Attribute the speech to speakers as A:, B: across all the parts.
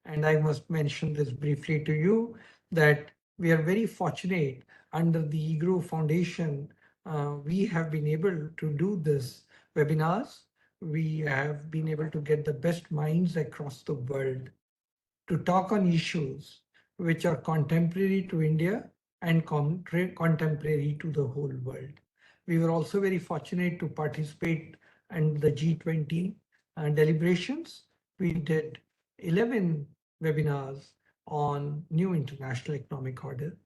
A: And I must mention this briefly to you that we are very fortunate under the EGROW Foundation. We have been able to do this webinars. We have been able to get the best minds across the world to talk on issues which are contemporary to India and contemporary to the whole world. We were also very fortunate to participate in the G20 deliberations. We did 11 webinars on new international economic order.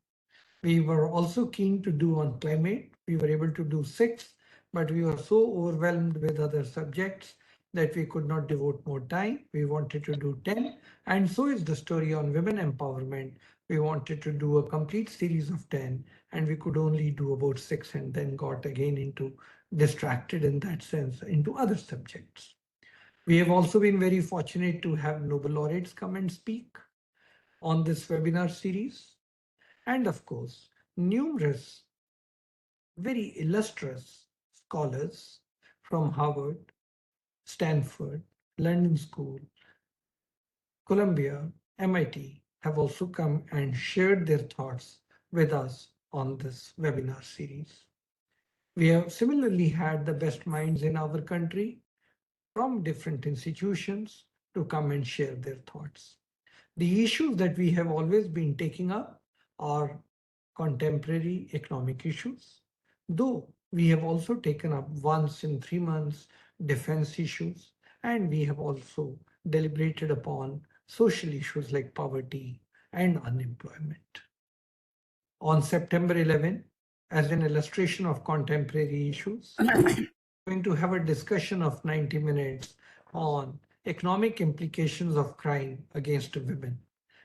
A: We were also keen to do on climate. We were able to do 6, but we were so overwhelmed with other subjects that we could not devote more time. We wanted to do 10. And so is the story on women empowerment. We wanted to do a complete series of 10, and we could only do about 6 and then got again into distracted in that sense into other subjects. We have also been very fortunate to have Nobel laureates come and speak on this webinar series. And of course, numerous very illustrious scholars from Harvard, Stanford, London School, Columbia, MIT have also come and shared their thoughts with us on this webinar series. We have similarly had the best minds in our country from different institutions to come and share their thoughts. The issues that we have always been taking up are contemporary economic issues, though we have also taken up once in 3 months defense issues, and we have also deliberated upon social issues like poverty and unemployment. On September 11, as an illustration of contemporary issues, we're going to have a discussion of 90 minutes on economic implications of crime against women.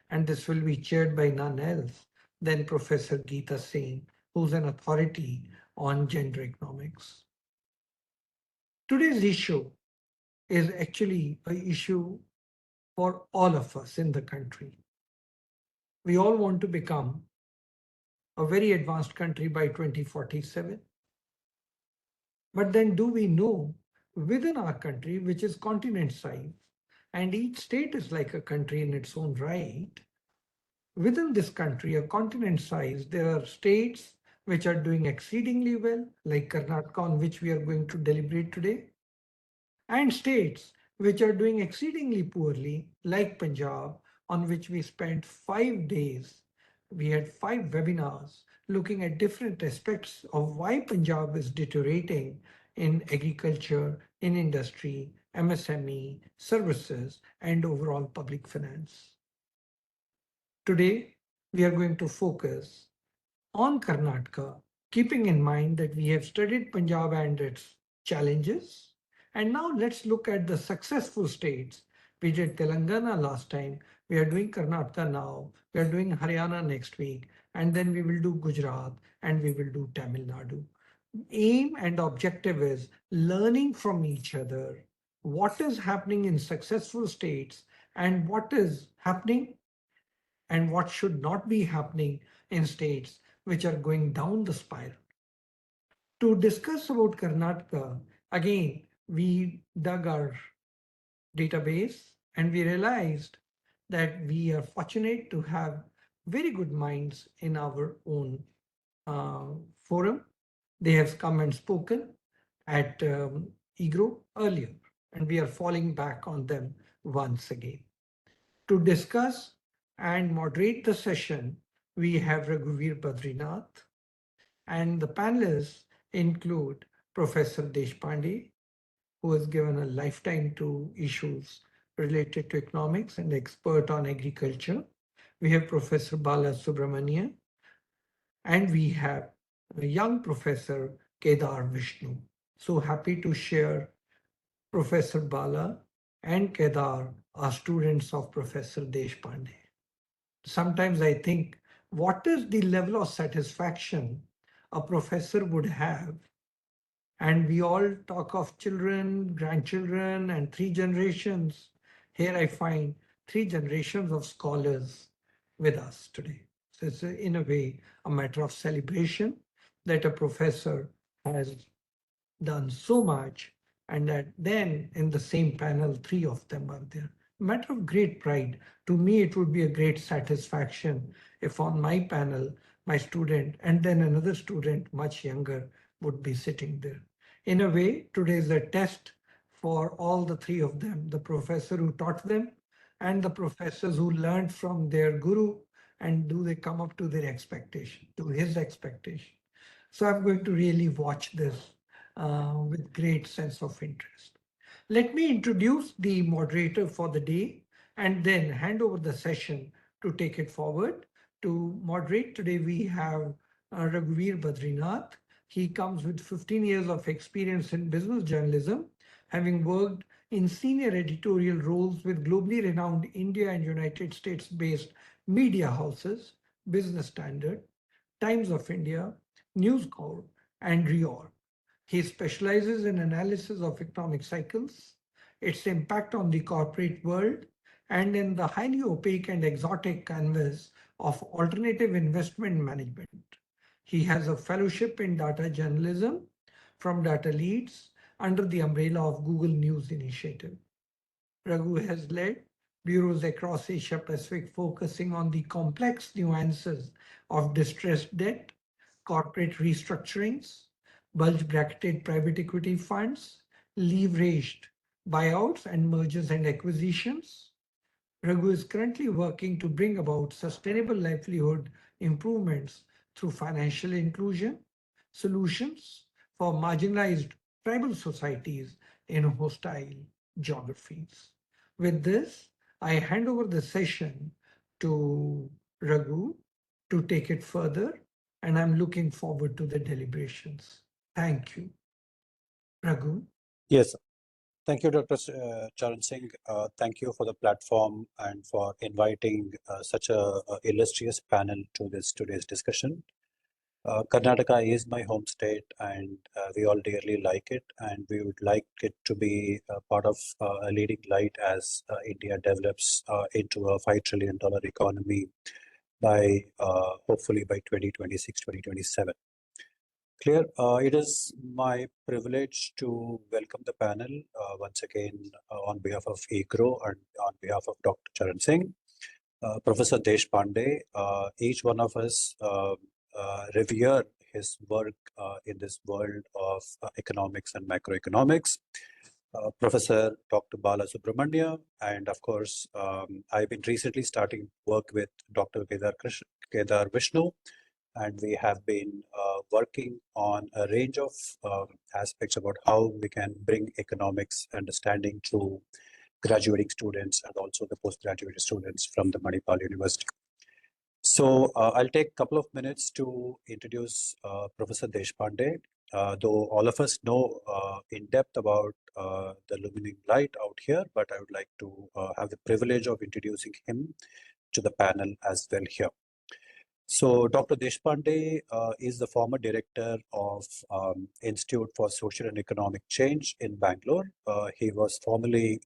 A: And this will be chaired by none else than Professor Geeta Sen, who's an authority on gender economics. Today's issue is actually an issue for all of us in the country. We all want to become a very advanced country by 2047. But then do we know within our country, which is continent size, and each state is like a country in its own right, within this country, a continent size, there are states which are doing exceedingly well, like Karnataka, on which we are going to deliberate today, and states which are doing exceedingly poorly, like Punjab, on which we spent 5 days. We had 5 webinars looking at different aspects of why Punjab is deteriorating in agriculture, in industry, MSME, services, and overall public finance. Today, we are going to focus on Karnataka, keeping in mind that we have studied Punjab and its challenges. And now let's look at the successful states. We did Telangana last time. We are doing Karnataka now. We are doing Haryana next week. And then we will do Gujarat and we will do Tamil Nadu. Aim and objective is learning from each other what is happening in successful states and what is happening and what should not be happening in states which are going down the spiral. To discuss about Karnataka, again, we dug our database and we realized that we are fortunate to have very good minds in our own forum. They have come and spoken at EGROW earlier, and we are falling back on them once again. To discuss and moderate the session, we have Raghuvir Badrinath, and the panelists include Professor Deshpande, who has given a lifetime to issues related to economics and expert on agriculture. We have Professor Bala Subrahmanya, and we have a young Professor Kedar Vishnu. So happy to share Professor Bala and Kedar are students of Professor Deshpande. Sometimes I think, what is the level of satisfaction a professor would have? And we all talk of children, grandchildren, and 3 generations. Here I find 3 generations of scholars with us today. So it's in a way a matter of celebration that a professor has done so much, and that then in the same panel, 3 of them are there. matter of great pride. To me, it would be a great satisfaction if on my panel, my student and then another student much younger would be sitting there. In a way, today is a test for all the three of them, the professor who taught them and the professors who learned from their guru, and do they come up to their expectation, to his expectation. So I'm going to really watch this with great sense of interest. Let me introduce the moderator for the day and then hand over the session to take it forward. To moderate today, we have Raghuvir Badrinath. He comes with 15 years of experience in business journalism, having worked in senior editorial roles with globally renowned India and United States based media houses, Business Standard, Times of India, News Corp, and Reorg. He specializes in analysis of economic cycles, its impact on the corporate world, and in the highly opaque and exotic canvas of alternative investment management. He has a fellowship in data journalism from Data Leads under the umbrella of Google News Initiative. Raghu has led bureaus across Asia Pacific focusing on the complex nuances of distressed debt, corporate restructurings, bulge bracketed private equity funds, leveraged buyouts and mergers and acquisitions. Raghu is currently working to bring about sustainable livelihood improvements through financial inclusion, solutions for marginalized tribal societies in hostile geographies. With this, I hand over the session to Raghu to take it further, and I'm looking forward to the deliberations. Thank you. Raghu.
B: Yes, thank you, Dr. Charan Singh. Thank you for the platform and for inviting such a illustrious panel to this today's discussion. Karnataka is my home state, and we all dearly like it, and we would like it to be part of a leading light as India develops into a $5 trillion economy by hopefully by 2026, 2027. Clear. It is my privilege to welcome the panel once again on behalf of EGROW and on behalf of Dr. Charan Singh, Professor Deshpande. Each one of us revere his work in this world of economics and macroeconomics. Professor Dr. Bala Subrahmanya, and of course, I've been recently starting work with Dr. Kedar Vishnu, and we have been working on a range of aspects about how we can bring economics understanding to graduating students and also the postgraduate students from the Manipal University. So I'll take a couple of minutes to introduce Professor Deshpande. Though all of us know in depth about the illuminating light out here, but I would like to have the privilege of introducing him to the panel as well here. So Dr. Deshpande is the former director of Institute for Social and Economic Change in Bangalore. He was formerly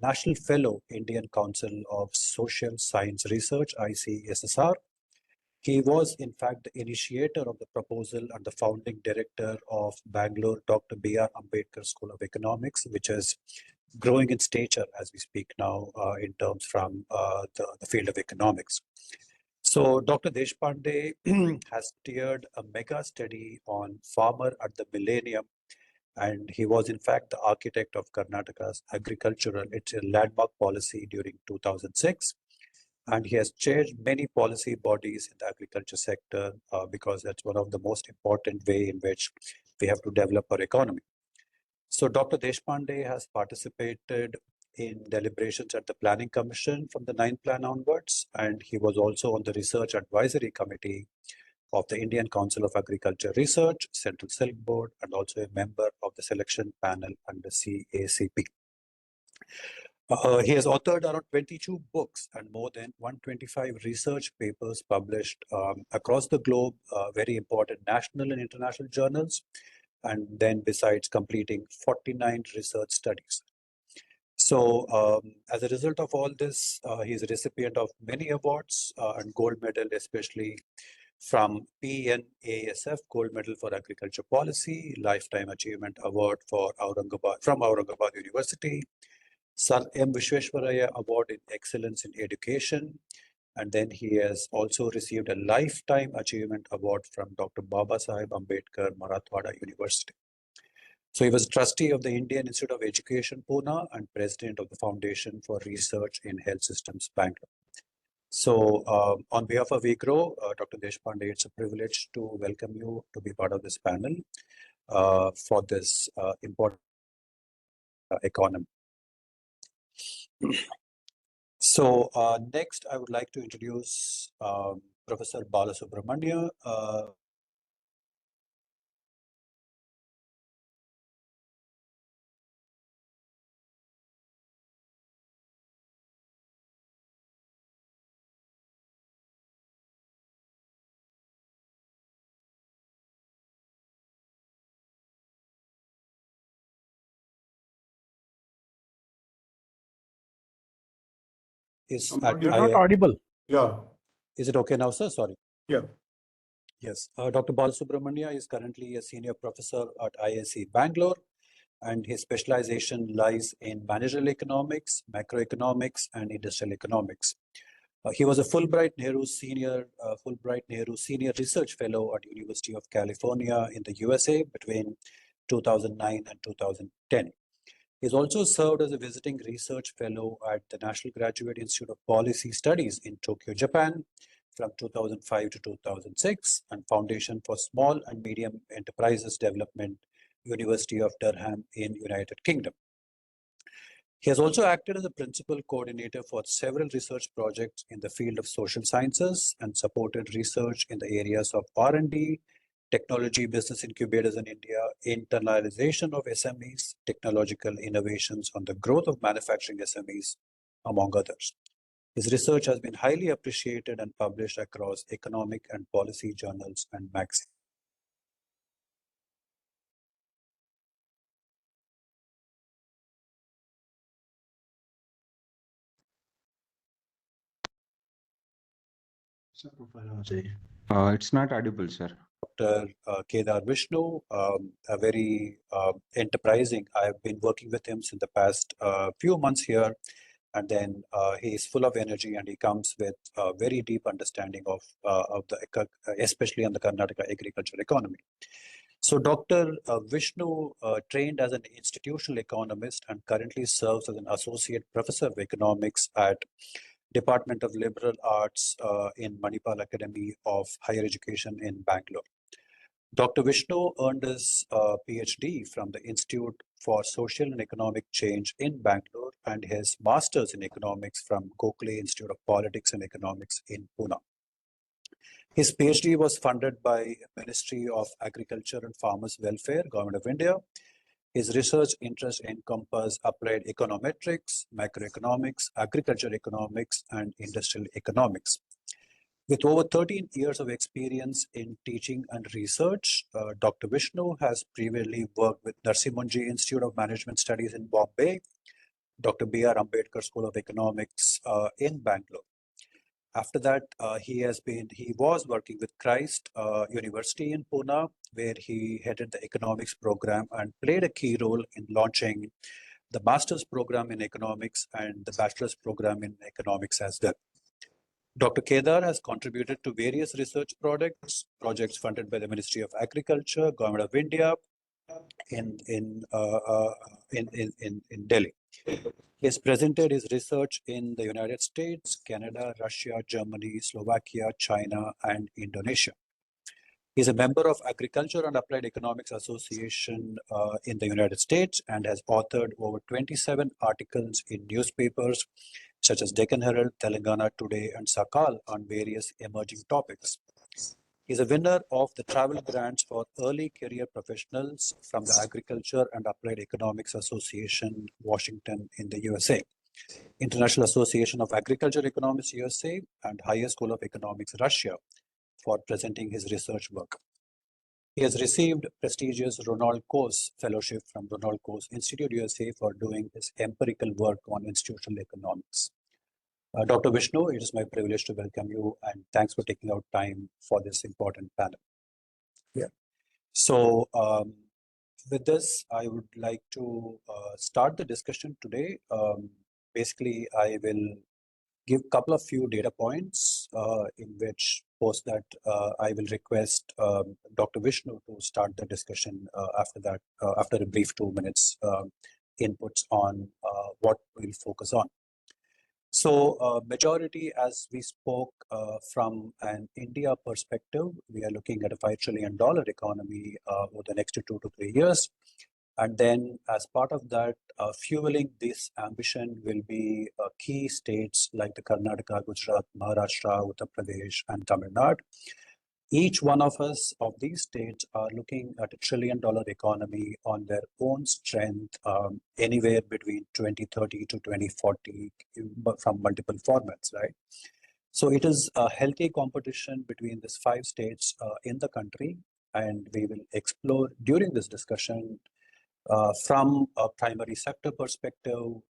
B: National Fellow, Indian Council of Social Science Research, ICSSR. He was, in fact, the initiator of the proposal and the founding director of Bangalore Dr. B.R. Ambedkar School of Economics, which is growing in stature as we speak now in terms from the field of economics. So Dr. Deshpande has steered a mega study on farmer at the millennium, and he was in fact the architect of Karnataka's agricultural, it's a landmark policy during 2006. And he has chaired many policy bodies in the agriculture sector because that's one of the most important way in which we have to develop our economy. So Dr. Deshpande has participated in deliberations at the Planning Commission from the 9th plan onwards, and he was also on the Research Advisory Committee of the Indian Council of Agriculture Research, Central Silk Board, and also a member of the selection panel under CACP. He has authored around 22 books and more than 125 research papers published across the globe, very important national and international journals, and then besides completing 49 research studies. So as a result of all this, he is a recipient of many awards and gold medal, especially from PNASF Gold Medal for Agriculture Policy, Lifetime Achievement Award for from Aurangabad University, Sir M. Vishwesvaraya Award in Excellence in Education. And then he has also received a Lifetime Achievement Award from Dr. Baba Sahib Ambedkar, Marathwada University. So he was trustee of the Indian Institute of Education, Pune, and president of the Foundation for Research in Health Systems, Bangalore. So on behalf of EGROW, Dr. Deshpande, it's a privilege to welcome you to be part of this panel for this important economy. So next, I would like to introduce Professor Bala Subrahmanya.
C: You're not audible. Yeah.
B: Is it okay now, sir? Sorry.
C: Yeah.
B: Yes. Dr. Bala Subrahmanya is currently a senior professor at IISc Bangalore, and his specialization lies in managerial economics, macroeconomics, and industrial economics. He was a Fulbright Nehru Senior Research Fellow at University of California in the USA between 2009 and 2010. He's also served as a visiting research fellow at the National Graduate Institute of Policy Studies in Tokyo, Japan from 2005 to 2006, and Foundation for Small and Medium Enterprises Development, University of Durham in United Kingdom. He has also acted as a principal coordinator for several research projects in the field of social sciences and supported research in the areas of R&D, technology business incubators in India, internalization of SMEs, technological innovations on the growth of manufacturing SMEs, among others. His research has been highly appreciated and published across economic and policy journals and magazines.
D: It's not audible, sir.
B: Dr. Kedar Vishnu, a very enterprising. I've been working with him since the past few months here, and then he is full of energy, and he comes with a very deep understanding of the, especially on the Karnataka agriculture economy. So Dr. Vishnu trained as an institutional economist and currently serves as an associate professor of economics at Department of Liberal Arts in Manipal Academy of Higher Education in Bangalore. Dr. Vishnu earned his PhD from the Institute for Social and Economic Change in Bangalore and his master's in economics from Gokhale Institute of Politics and Economics in Pune. His PhD was funded by Ministry of Agriculture and Farmers Welfare, Government of India. His research interests encompass applied econometrics, macroeconomics, agriculture economics, and industrial economics. With over 13 years of experience in teaching and research, Dr. Vishnu has previously worked with Narsimunji Institute of Management Studies in Bombay, Dr. B.R. Ambedkar School of Economics in Bangalore. After that, he was working with Christ University in Pune, where he headed the economics program and played a key role in launching the master's program in economics and the bachelor's program in economics as well. Dr. Kedar has contributed to various research projects funded by the Ministry of Agriculture, Government of India in Delhi. He has presented his research in the United States, Canada, Russia, Germany, Slovakia, China, and Indonesia. He is a member of Agriculture and Applied Economics Association in the United States and has authored over 27 articles in newspapers such as Deccan Herald, Telangana Today, and Sakal on various emerging topics. He is a winner of the travel grants for early career professionals from the Agriculture and Applied Economics Association, Washington in the USA, International Association of Agriculture Economics USA, and Higher School of Economics Russia for presenting his research work. He has received prestigious Ronald Coase Fellowship from Ronald Coase Institute USA for doing his empirical work on institutional economics. Dr. Vishnu, it is my privilege to welcome you, and thanks for taking out time for this important panel. Yeah. So With this, I would like to start the discussion today. Basically, I will give a couple of few data points in which post that I will request Dr. Vishnu to start the discussion after that, after a brief 2 minutes inputs on what we'll focus on. So majority, as we spoke from an India perspective, we are looking at a $5 trillion economy over the next 2 to 3 years. And then as part of that, fueling this ambition will be key states like the Karnataka, Gujarat, Maharashtra, Uttar Pradesh, and Tamil Nadu. Each one of us of these states are looking at $1 trillion economy on their own strength, anywhere between 2030 to 2040 from multiple formats, right? So it is a healthy competition between these 5 states in the country, and we will explore during this discussion from a primary sector perspective,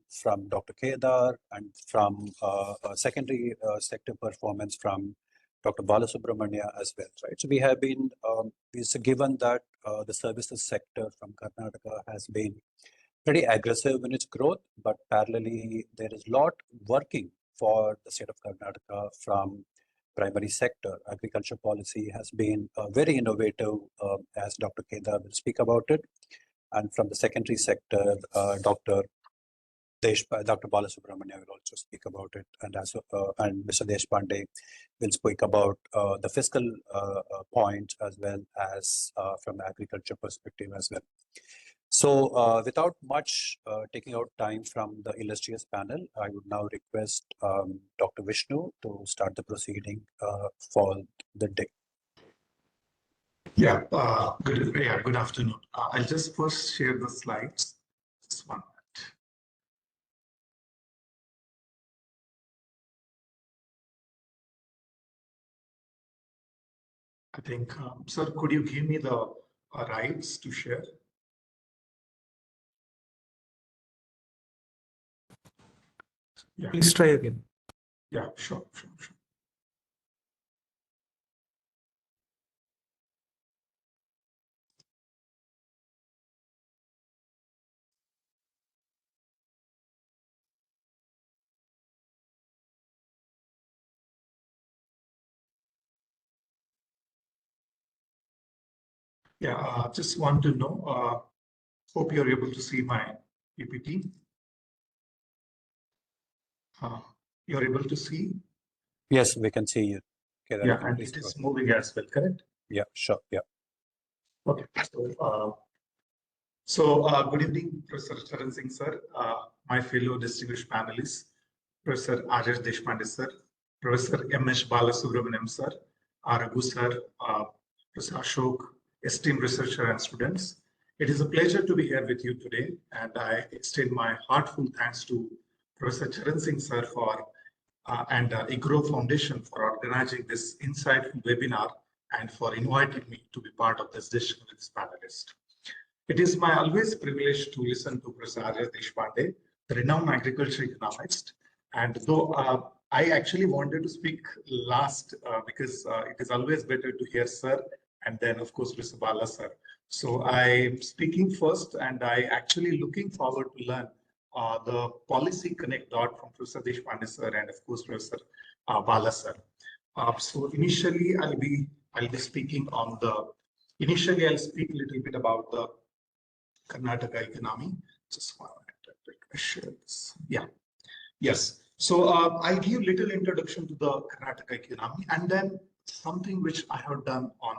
B: from Dr. Kedar, and from a secondary sector performance from Dr. Bala Subrahmanya as well, right? So we have been, given that the services sector from Karnataka has been pretty aggressive in its growth, but parallelly there is a lot working for the state of Karnataka from primary sector. Agriculture policy has been very innovative, as Dr. Kedar will speak about it. And from the secondary sector, Dr. Bala Subrahmanya will also speak about it, and Mr. Deshpande will speak about the fiscal points as well as from the agriculture perspective as well. So without much taking out time from the illustrious panel, I would now request Dr. Vishnu to start the proceeding for the day.
C: Yeah, good afternoon. I'll just first share the slides. Just 1 minute. I think, sir, could you give me the rights to share? Yeah.
A: Please try again.
C: Yeah, sure. Yeah, just want to know, hope you're able to see my PPT. You're able to see?
B: Yes, we can see you.
C: Okay, yeah, and it is moving as well, correct?
B: Yeah, sure. Yeah.
C: Okay. Good evening, Professor Charan Singh, sir, my fellow distinguished panelists, Professor Rajesh Deshpande, sir, Professor M.S. Bala Subrahmanyam, sir, Raghu, sir, Professor Ashok, esteemed researcher and students. It is a pleasure to be here with you today, and I extend my heartfelt thanks to Professor Charan Singh, sir, and EGROW Foundation for organizing this insightful webinar and for inviting me to be part of this discussion with this panelist. It is my always privilege to listen to Professor Rajesh Deshpande, the renowned agriculture economist. And though I actually wanted to speak last because it is always better to hear sir and then of course Professor Bala sir. So I'm speaking first, and I actually looking forward to learn the policy connect dot from Professor Deshpande sir and of course Professor Bala sir. So initially I'll be speaking on initially I'll speak a little bit about the Karnataka economy. Just 1 minute, let me share this. Yeah, yes. So I'll give little introduction to the Karnataka economy, and then something which I have done on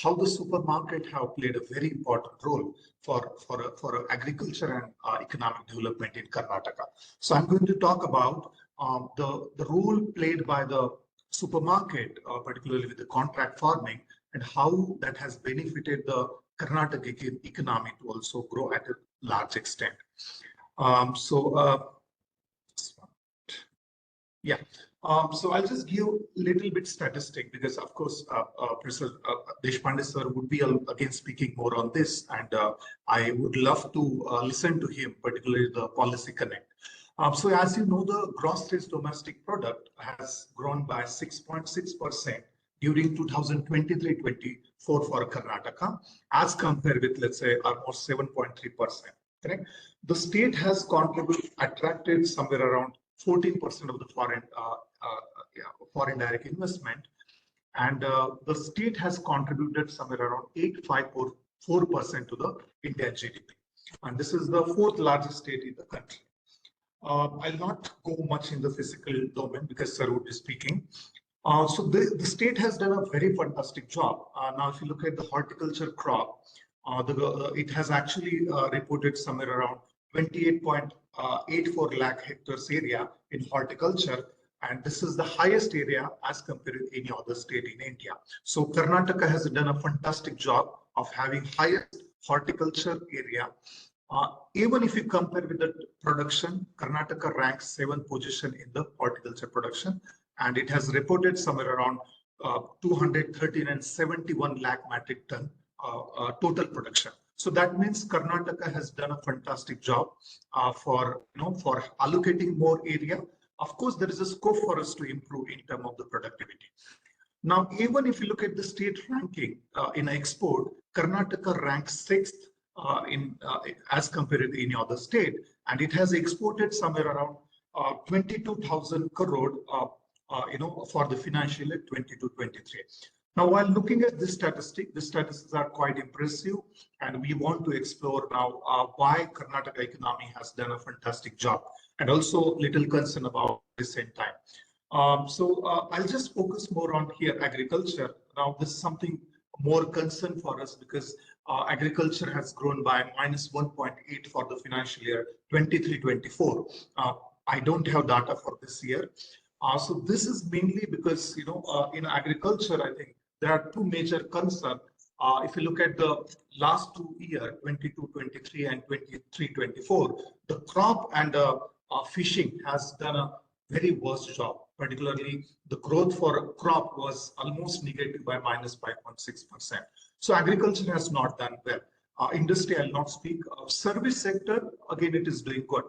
C: how the supermarket have played a very important role for agriculture and economic development in Karnataka. So I'm going to talk about the role played by the supermarket, particularly with the contract farming, and how that has benefited the Karnataka economy to also grow at a large extent. So I'll just give a little bit statistic because, of course, Professor Deshpande sir would be again speaking more on this, and I would love to listen to him, particularly the policy connect. So as you know, the gross state domestic product has grown by 6.6% during 2023-24 for Karnataka, as compared with, let's say, almost 7.3%. Correct? The state has attracted somewhere around 14% of the foreign direct investment, and the state has contributed somewhere around 8.54% to the Indian GDP. And this is the fourth largest state in the country. I'll not go much in the physical domain because Sir would be speaking. So the state has done a very fantastic job. Now, if you look at the horticulture crop, it has actually reported somewhere around 28.84 lakh hectares area in horticulture. And this is the highest area as compared with any other state in India. So Karnataka has done a fantastic job of having highest horticulture area. Even if you compare with the production, Karnataka ranks 7th position in the horticulture production, and it has reported somewhere around 213.71 lakh metric ton total production. So that means Karnataka has done a fantastic job for allocating more area. Of course, there is a scope for us to improve in terms of the productivity. Now, even if you look at the state ranking in export, Karnataka ranks 6th as compared to any other state, and it has exported somewhere around 22,000 crore, for the financial year 22-23. Now, while looking at this statistic, the statistics are quite impressive, and we want to explore now why Karnataka economy has done a fantastic job, and also little concern about the same time. I'll just focus more on here agriculture. Now, this is something more concern for us because agriculture has grown by -1.8 for the financial year 23-24. I don't have data for this year. So this is mainly because, in agriculture, I think there are two major concerns. If you look at the last 2 years, 22-23 and 23-24, the crop and fishing has done a very worst job. Particularly, the growth for crop was almost negative by -5.6%. So agriculture has not done well. Industry, I'll not speak. Service sector, again, it is doing good.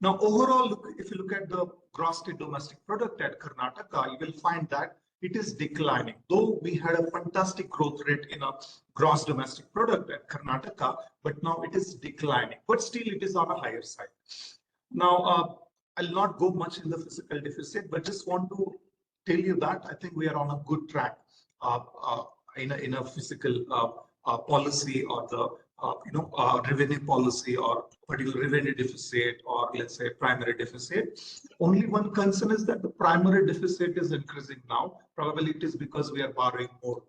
C: Now, overall, if you look at the gross state domestic product at Karnataka, you will find that it is declining. Though we had a fantastic growth rate in a gross domestic product at Karnataka, but now it is declining. But still, it is on a higher side. Now, I'll not go much in the fiscal deficit, but just want to tell you that I think we are on a good track in a fiscal policy or the revenue policy or particular revenue deficit or let's say primary deficit. Only one concern is that the primary deficit is increasing now. Probably it is because we are borrowing more.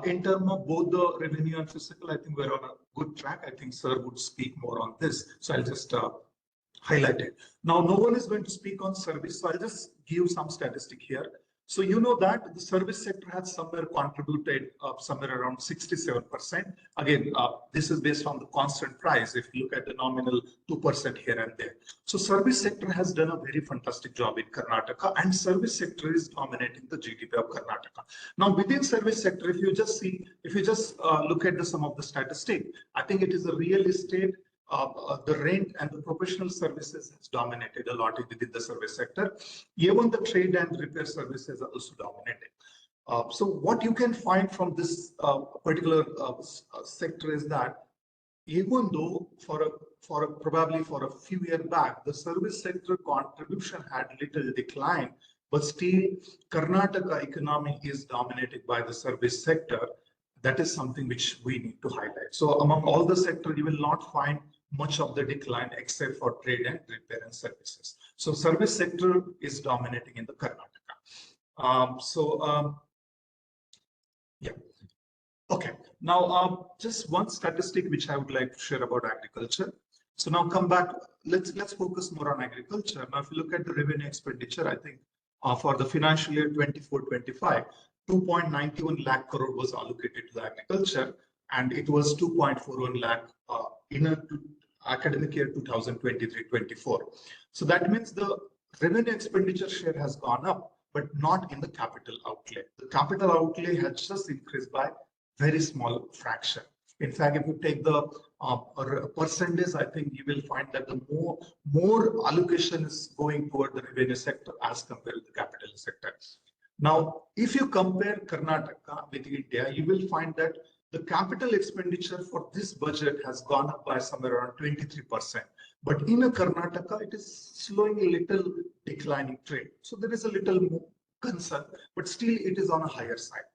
C: In terms of both the revenue and fiscal, I think we're on a good track. I think Sir would speak more on this. So I'll just highlight it. Now, no one is going to speak on service, so I'll just give some statistic here. So you know that the service sector has somewhere contributed somewhere around 67%. Again, this is based on the constant price. If you look at the nominal 2% here and there. So service sector has done a very fantastic job in Karnataka, and service sector is dominating the GDP of Karnataka. Now, within service sector, if you just look at some of the statistic, I think it is the real estate, the rent and the professional services has dominated a lot within the service sector. Even the trade and repair services are also dominated. So what you can find from this particular sector is that even though probably for a few years back, the service sector contribution had little decline, but still Karnataka economy is dominated by the service sector. That is something which we need to highlight. So among all the sectors, you will not find much of the decline except for trade and repair and services. So service sector is dominating in the Karnataka. Yeah. Okay. Now, just one statistic which I would like to share about agriculture. So now come back. Let's focus more on agriculture. Now, if you look at the revenue expenditure, I think for the financial year 24-25, 2.91 lakh crore was allocated to the agriculture, and it was 2.41 lakh in a academic year 2023-24. So that means the revenue expenditure share has gone up, but not in the capital outlay. The capital outlay has just increased by very small fraction. In fact, if you take the percentage, I think you will find that the more allocation is going toward the revenue sector as compared to the capital sector. Now, if you compare Karnataka with India, you will find that the capital expenditure for this budget has gone up by somewhere around 23%. But in a Karnataka, it is slowing a little declining trend. So there is a little more concern, but still it is on a higher side.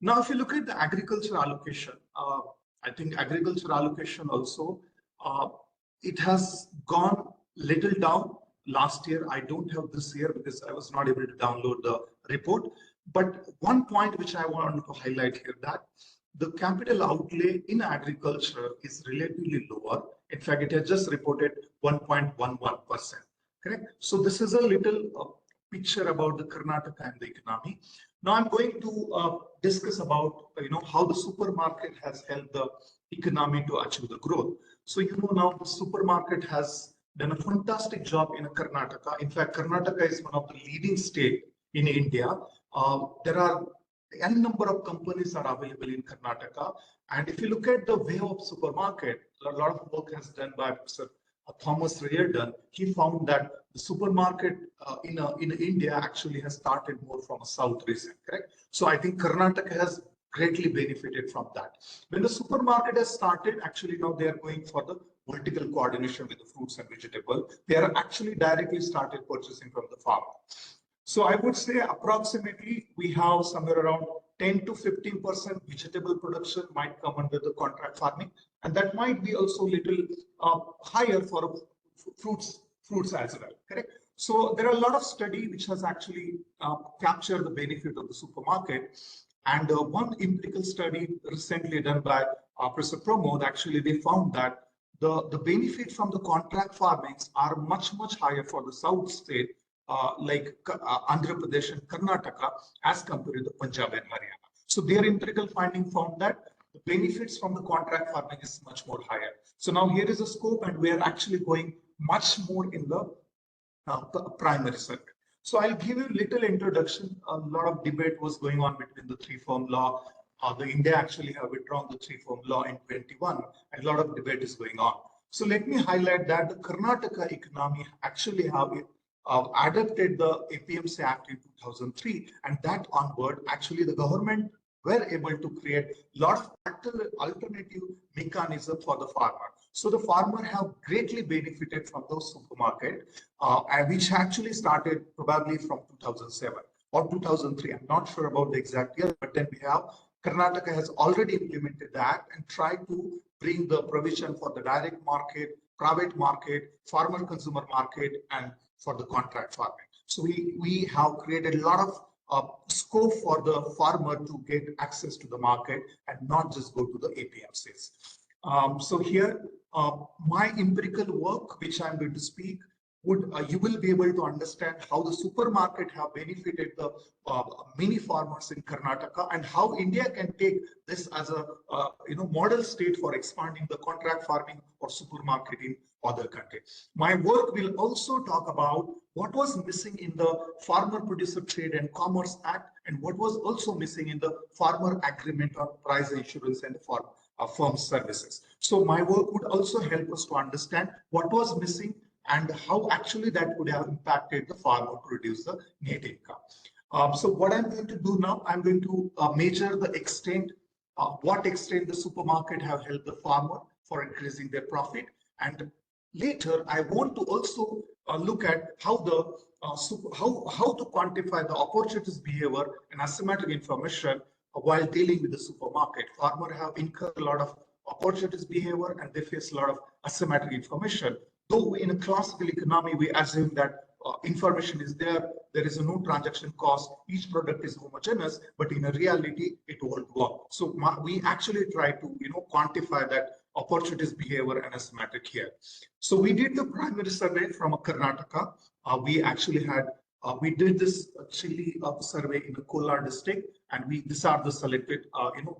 C: Now, if you look at the agriculture allocation, I think agriculture allocation also, it has gone little down last year. I don't have this year because I was not able to download the report. But one point which I want to highlight here, that the capital outlay in agriculture is relatively lower. In fact, it has just reported 1.11%. Correct. So this is a little picture about the Karnataka and the economy. Now I'm going to discuss about how the supermarket has helped the economy to achieve the growth. So now the supermarket has done a fantastic job in Karnataka. In fact, Karnataka is one of the leading states in India. There are n number of companies are available in Karnataka, and if you look at the way of supermarket, a lot of work has done by Professor Thomas Reardon. He found that the supermarket in India actually has started more from a south region, correct? So I think Karnataka has greatly benefited from that. When the supermarket has started, actually now they are going for the vertical coordination with the fruits and vegetables. They are actually directly started purchasing from the farmer. So I would say approximately we have somewhere around 10 to 15% vegetable production might come under the contract farming, and that might be also a little higher for fruits as well, correct? So there are a lot of study which has actually captured the benefit of the supermarket, and one empirical study recently done by Professor Pramod, actually they found that the benefit from the contract farmings are much higher for the south state like Andhra Pradesh and Karnataka as compared to Punjab and Haryana. So their empirical finding found that the benefits from the contract farming is much more higher. So now here is a scope, and we are actually going much more in the primary circuit. So I'll give you a little introduction. A lot of debate was going on between the three-form law. The India actually have withdrawn the three-form law in 21, and a lot of debate is going on. So let me highlight that the Karnataka economy actually have adopted the APMC Act in 2003, and that onward, actually the government were able to create a lot of alternative mechanism for the farmer. So the farmer have greatly benefited from those supermarket, which actually started probably from 2007 or 2003. I'm not sure about the exact year, but then we have Karnataka has already implemented that and tried to bring the provision for the direct market, private market, farmer consumer market, and for the contract farming. So we have created a lot of scope for the farmer to get access to the market and not just go to the APMCs. So here, my empirical work, which I'm going to speak, you will be able to understand how the supermarket have benefited the mini farmers in Karnataka, and how India can take this as a model state for expanding the contract farming or supermarket in other countries. My work will also talk about what was missing in the Farmer Producer Trade and Commerce Act, and what was also missing in the Farmer Agreement on Price Insurance and Farm Services. So my work would also help us to understand what was missing and how actually that would have impacted the farmer to reduce the net income. So what I'm going to do now, I'm going to measure the extent, what extent the supermarket have helped the farmer for increasing their profit. And later, I want to also look at how the how to quantify the opportunities behavior and asymmetric information while dealing with the supermarket. Farmer have incurred a lot of opportunities behavior, and they face a lot of asymmetric information. Though in a classical economy, we assume that information is there is no transaction cost, each product is homogeneous, but in a reality, it won't work. So we actually try to quantify that opportunities behavior and asymmetric here. So we did the primary survey from Karnataka. We actually had we did this chili survey in the Kolar district, and these are the selected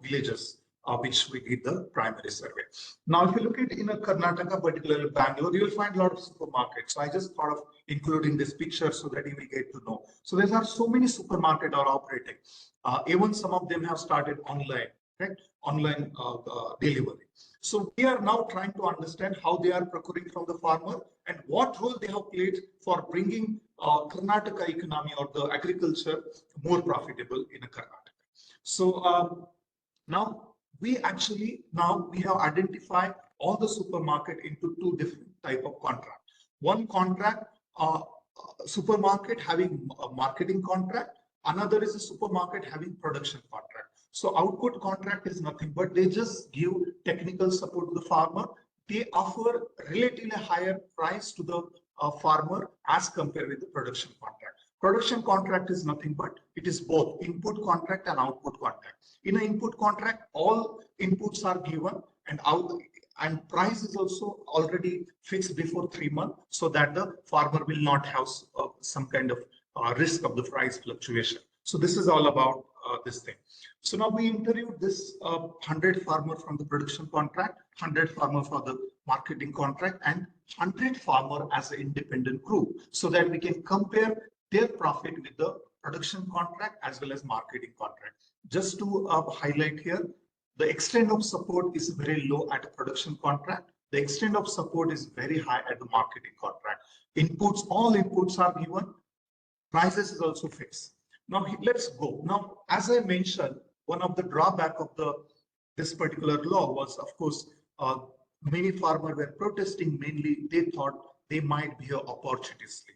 C: villages which we did the primary survey. Now, if you look at in Karnataka, particularly Bangalore, you will find a lot of supermarkets. So I just thought of including this picture so that you will get to know. So there are so many supermarkets are operating. Even some of them have started online, right? Online delivery. So we are now trying to understand how they are procuring from the farmer and what role they have played for bringing Karnataka economy or the agriculture more profitable in a Karnataka. So now we have identified all the supermarket into two different type of contract. One contract, supermarket having a marketing contract. Another is a supermarket having production contract. So output contract is nothing but they just give technical support to the farmer. They offer relatively higher price to the farmer as compared with the production contract. Production contract is nothing but it is both input contract and output contract. In an input contract, all inputs are given and price is also already fixed before 3 months so that the farmer will not have some kind of risk of the price fluctuation. So this is all about this thing. So now we interviewed this 100 farmer from the production contract, 100 farmer for the marketing contract, and 100 farmer as an independent group so that we can compare their profit with the production contract as well as marketing contract. Just to highlight here, the extent of support is very low at a production contract. The extent of support is very high at the marketing contract. Inputs, all inputs are given. Prices is also fixed. Now let's go. Now, as I mentioned, one of the drawback of this particular law was, of course, many farmers were protesting. Mainly, they thought they might behave opportunistically.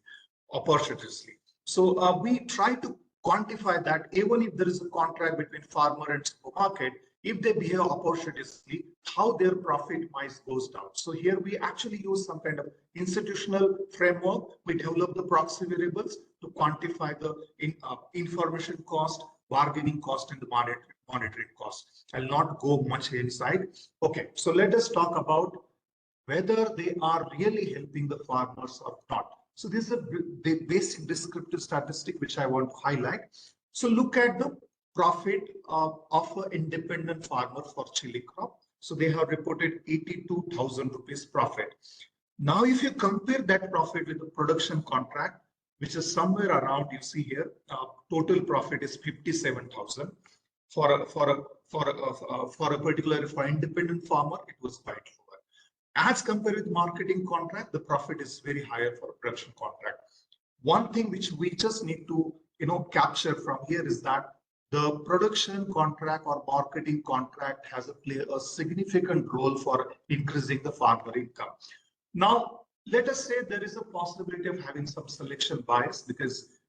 C: So we try to quantify that even if there is a contract between farmer and supermarket, if they behave opportunistically, how their profit might goes down. So here we actually use some kind of institutional framework. We develop the proxy variables to quantify the information cost, bargaining cost, and the monitoring cost. I'll not go much inside. Okay, so let us talk about whether they are really helping the farmers or not. So this is the basic descriptive statistic which I want to highlight. So look at the profit of an independent farmer for chili crop. So they have reported 82,000 rupees profit. Now, if you compare that profit with the production contract, which is somewhere around, you see here, total profit is 57,000. For independent farmer, it was quite lower. As compared with marketing contract, the profit is very higher for a production contract. One thing which we just need to capture from here is that the production contract or marketing contract has play a significant role for increasing the farmer income. Now, let us say there is a possibility of having some selection bias because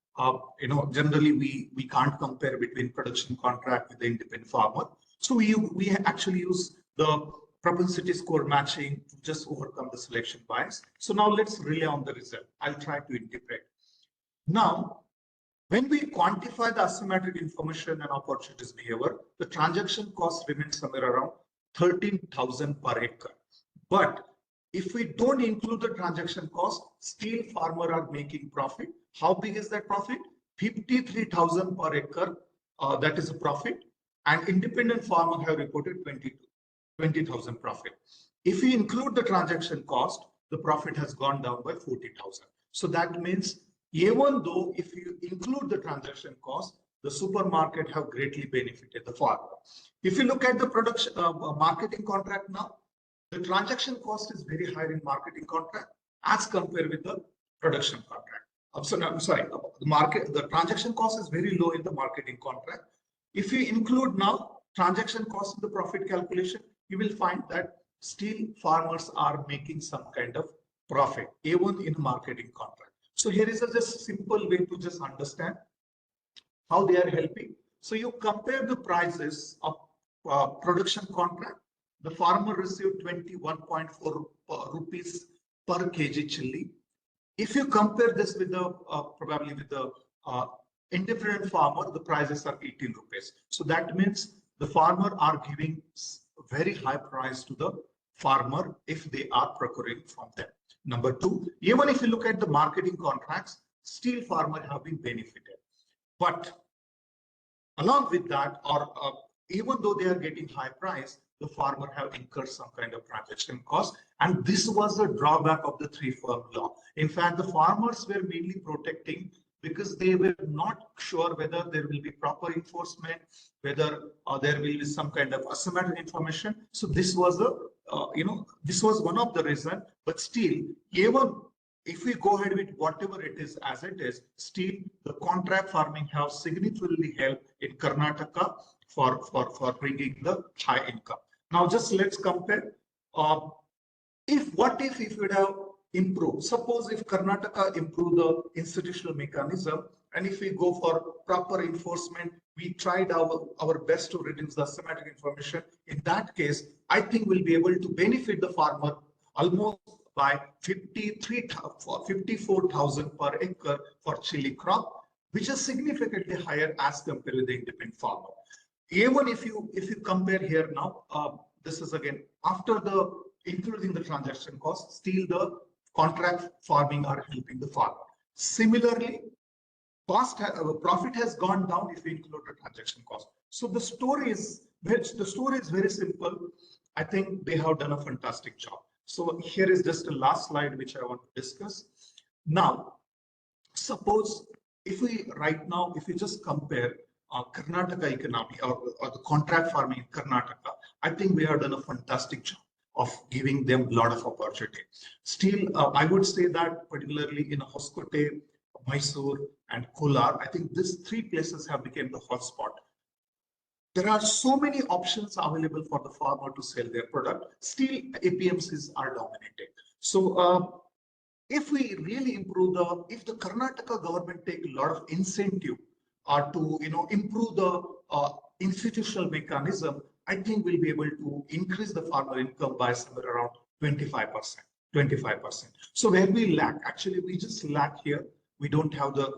C: generally we can't compare between production contract with the independent farmer. So we actually use the propensity score matching to just overcome the selection bias. So now let's rely on the result. I'll try to interpret. Now, when we quantify the asymmetric information and opportunities behavior, the transaction cost remains somewhere around 13,000 per acre. But if we don't include the transaction cost, still farmers are making profit. How big is that profit? 53,000 per acre. That is a profit. And independent farmers have reported 20,000 profit. If we include the transaction cost, the profit has gone down by 40,000. So that means even though if you include the transaction cost, the supermarket have greatly benefited the farmer. If you look at the production marketing contract now, the transaction cost is very high in marketing contract as compared with the production contract. The transaction cost is very low in the marketing contract. If you include now transaction cost in the profit calculation, you will find that still farmers are making some kind of profit even in marketing contract. So here is a just simple way to just understand how they are helping. So you compare the prices of production contract. The farmer received 21.4 rupees per kg chili. If you compare this with the probably with the indifferent farmer, the prices are 18 rupees. So that means the farmer are giving very high price to the farmer if they are procuring from them. Number two, even if you look at the marketing contracts, still farmers have been benefited. But along with that, or even though they are getting high price, the farmer have incurred some kind of transaction cost. And this was the drawback of the three-firm law. In fact, the farmers were mainly protecting because they were not sure whether there will be proper enforcement, whether there will be some kind of asymmetric information. So this was a, this was one of the reasons. But still, even if we go ahead with whatever it is as it is, still the contract farming have significantly helped in Karnataka for bringing the high income. Now just let's compare. What if it would have improved? Suppose if Karnataka improved the institutional mechanism, and if we go for proper enforcement, we tried our best to reduce the semantic information. In that case, I think we'll be able to benefit the farmer almost by 54,000 per acre for chili crop, which is significantly higher as compared with the independent farmer. Even if you compare here now, this is again after the including the transaction cost, still the contract farming are helping the farmer. Similarly, profit has gone down if we include the transaction cost. So the story is very simple. I think they have done a fantastic job. So here is just a last slide which I want to discuss. Now, suppose if we just compare Karnataka economy or the contract farming in Karnataka, I think we have done a fantastic job of giving them a lot of opportunity. Still, I would say that particularly in Hoskote, Mysore and Kolar, I think these three places have become the hotspot. There are so many options available for the farmer to sell their product. Still, APMCs are dominating. So if we really improve if the Karnataka government take a lot of incentive to improve the institutional mechanism, I think we'll be able to increase the farmer income by somewhere around 25%. 25%. So where we lack, actually, we just lack here. We don't have the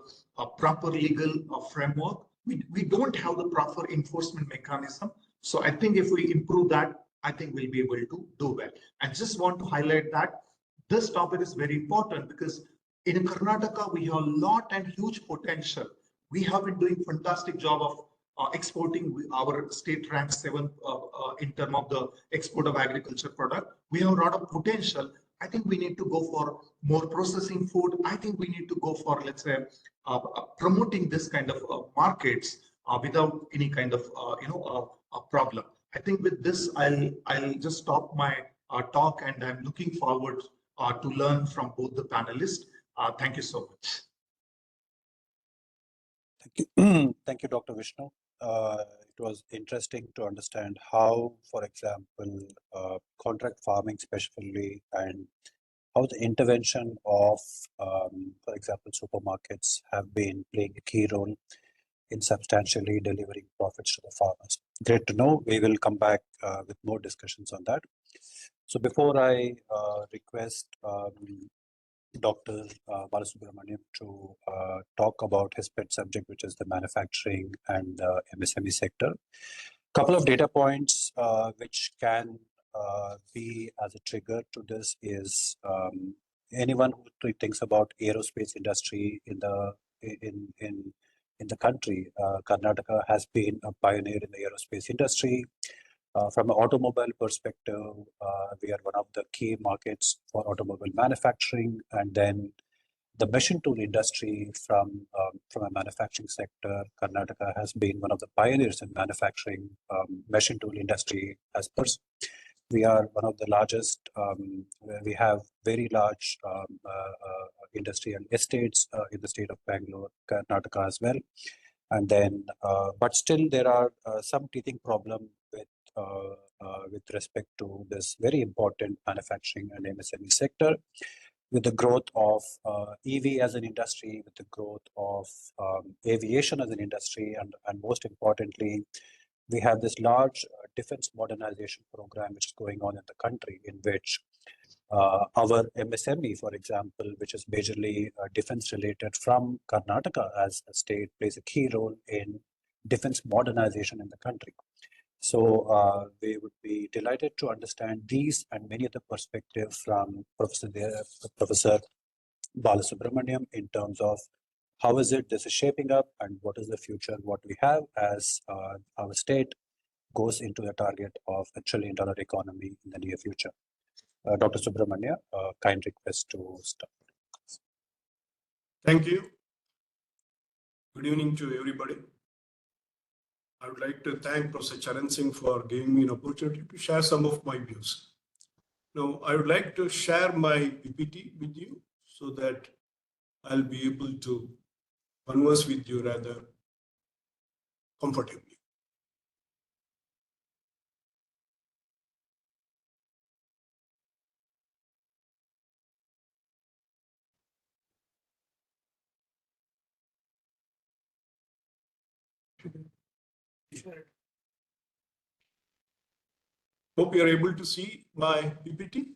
C: proper legal framework. We don't have the proper enforcement mechanism. So I think if we improve that, I think we'll be able to do well. I just want to highlight that this topic is very important because in Karnataka, we have a lot and huge potential. We have been doing fantastic job of exporting. Our state ranks 7th in terms of the export of agriculture product. We have a lot of potential. I think we need to go for more processing food. I think we need to go for, let's say, promoting this kind of markets without any kind of problem. I think with this, I'll just stop my talk, and I'm looking forward to learn from both the panelists. Thank you so much.
B: Thank you, Dr. Vishnu. It was interesting to understand how, for example, contract farming specifically, and how the intervention of, for example, supermarkets have been playing a key role in substantially delivering profits to the farmers. Great to know. We will come back with more discussions on that. So before I request Dr. Bala to talk about his pet subject, which is the manufacturing and MSME sector. Couple of data points which can be as a trigger to this is anyone who thinks about aerospace industry in the country. Karnataka has been a pioneer in the aerospace industry. From an automobile perspective, we are one of the key markets for automobile manufacturing, and then the machine tool industry from a manufacturing sector. Karnataka has been one of the pioneers in manufacturing machine tool industry. As per, we are one of the largest. We have very large industrial estates in the state of Bangalore, Karnataka as well. And then, but still, there are some teething problem with respect to this very important manufacturing and MSME sector, with the growth of EV as an industry, with the growth of aviation as an industry, and most importantly, we have this large defense modernization program which is going on in the country, in which our MSME, for example, which is majorly defense related from Karnataka as a state, plays a key role in defense modernization in the country. So we would be delighted to understand these and many other perspectives from Professor Bala in terms of how is it this is shaping up and what is the future, what we have as our state goes into the target of $1 trillion economy in the near future. Dr. Subrahmanya, kind request to start.
E: Thank you. Good evening to everybody. I would like to thank Professor Charan Singh for giving me an opportunity to share some of my views. Now, I would like to share my PPT with you so that I'll be able to converse with you rather comfortably. Hope you're able to see my PPT.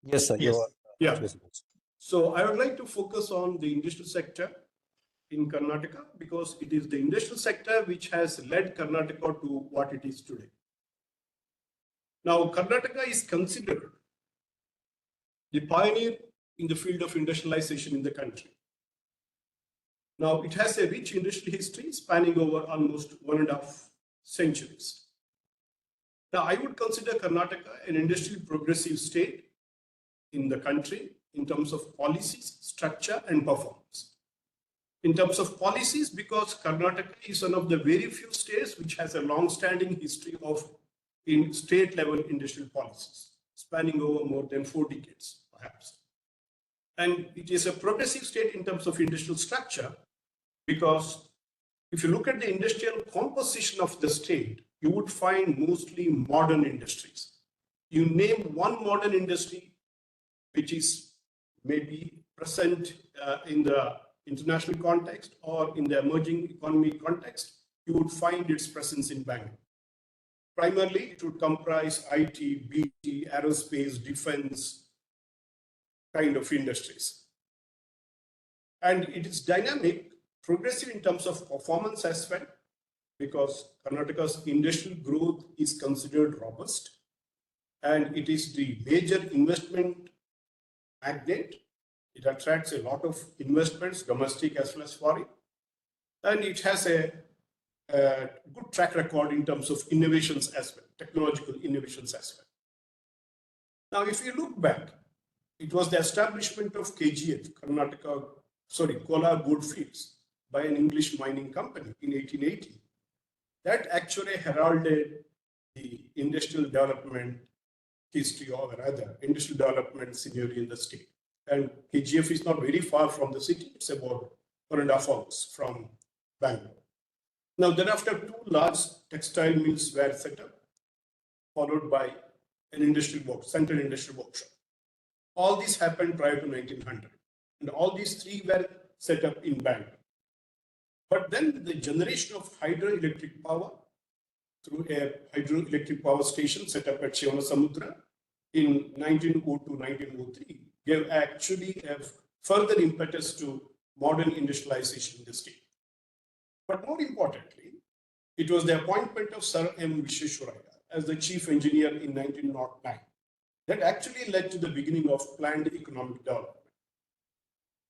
B: Yes, sir.
C: Yes.
E: Yeah.
B: Visible.
E: So I would like to focus on the industrial sector in Karnataka because it is the industrial sector which has led Karnataka to what it is today. Now, Karnataka is considered the pioneer in the field of industrialization in the country. Now, it has a rich industrial history spanning over almost 1.5 centuries. Now, I would consider Karnataka an industrial progressive state in the country in terms of policies, structure, and performance. In terms of policies, because Karnataka is one of the very few states which has a long-standing history of in state-level industrial policies, spanning over more than 4 decades, perhaps. And it is a progressive state in terms of industrial structure, because if you look at the industrial composition of the state, you would find mostly modern industries. You name one modern industry which is maybe present in the international context or in the emerging economy context, you would find its presence in Bangalore. Primarily, it would comprise IT, BT, aerospace, defense kind of industries. And it is dynamic, progressive in terms of performance as well, because Karnataka's industrial growth is considered robust, and it is the major investment magnet. It attracts a lot of investments, domestic as well as foreign, and it has a good track record in terms of innovations as well, technological innovations as well. Now, if you look back, it was the establishment of KGF, Kolar Goldfields, by an English mining company in 1880 that actually heralded the industrial development history, or rather industrial development scenario in the state. And KGF is not very far from the city. It's about 1.5 hours from Bangalore. Now, thereafter, 2 large textile mills were set up, followed by an central industrial workshop. All this happened prior to 1900. And all these 3 were set up in Bangalore. But then the generation of hydroelectric power through a hydroelectric power station set up at Shivanasamudra in 1902-1903 gave actually a further impetus to modern industrialization in the state. But more importantly, it was the appointment of Sir M. Vishnu as the chief engineer in 1909 that actually led to the beginning of planned economic development.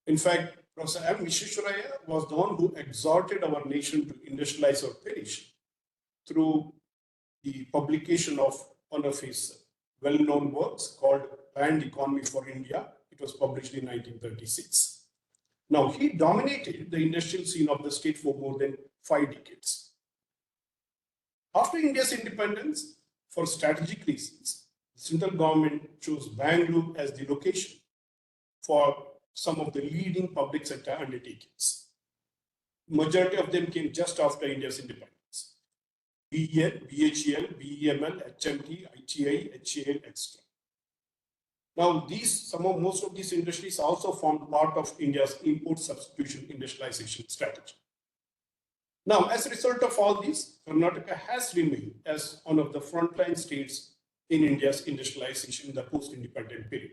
E: In fact, Professor M. Vishnu was the one who exhorted our nation to industrialize or perish through the publication of one of his well-known works called Planned Economy for India. It was published in 1936. Now, he dominated the industrial scene of the state for more than 5 decades. After India's independence, for strategic reasons, the central government chose Bangalore as the location for some of the leading public sector undertakings. Majority of them came just after India's independence. BEL, BHEL, BEML, HMT, ITI, HAL, etc. Now, most of these industries also formed part of India's import substitution industrialization strategy. Now, as a result of all this, Karnataka has remained as one of the frontline states in India's industrialization in the post-independent period.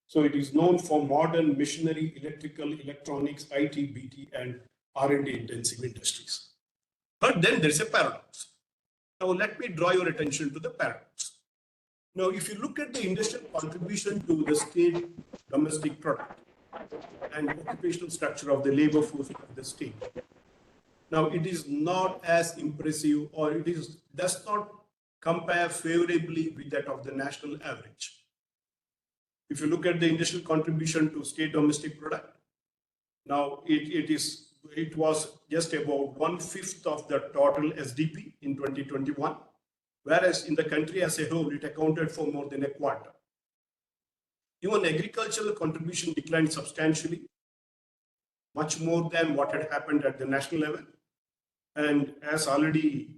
E: So it is known for modern machinery, electrical, electronics, IT, BT, and R&D intensive industries. But then there's a paradox. Now, let me draw your attention to the paradox. Now, if you look at the industrial contribution to the state domestic product and occupational structure of the labor force of the state, now it is not as impressive, or does not compare favorably with that of the national average. If you look at the industrial contribution to state domestic product, now it was just about 1/5 of the total SDP in 2021, whereas in the country as a whole, it accounted for more than a quarter. Even agricultural contribution declined substantially, much more than what had happened at the national level. And as already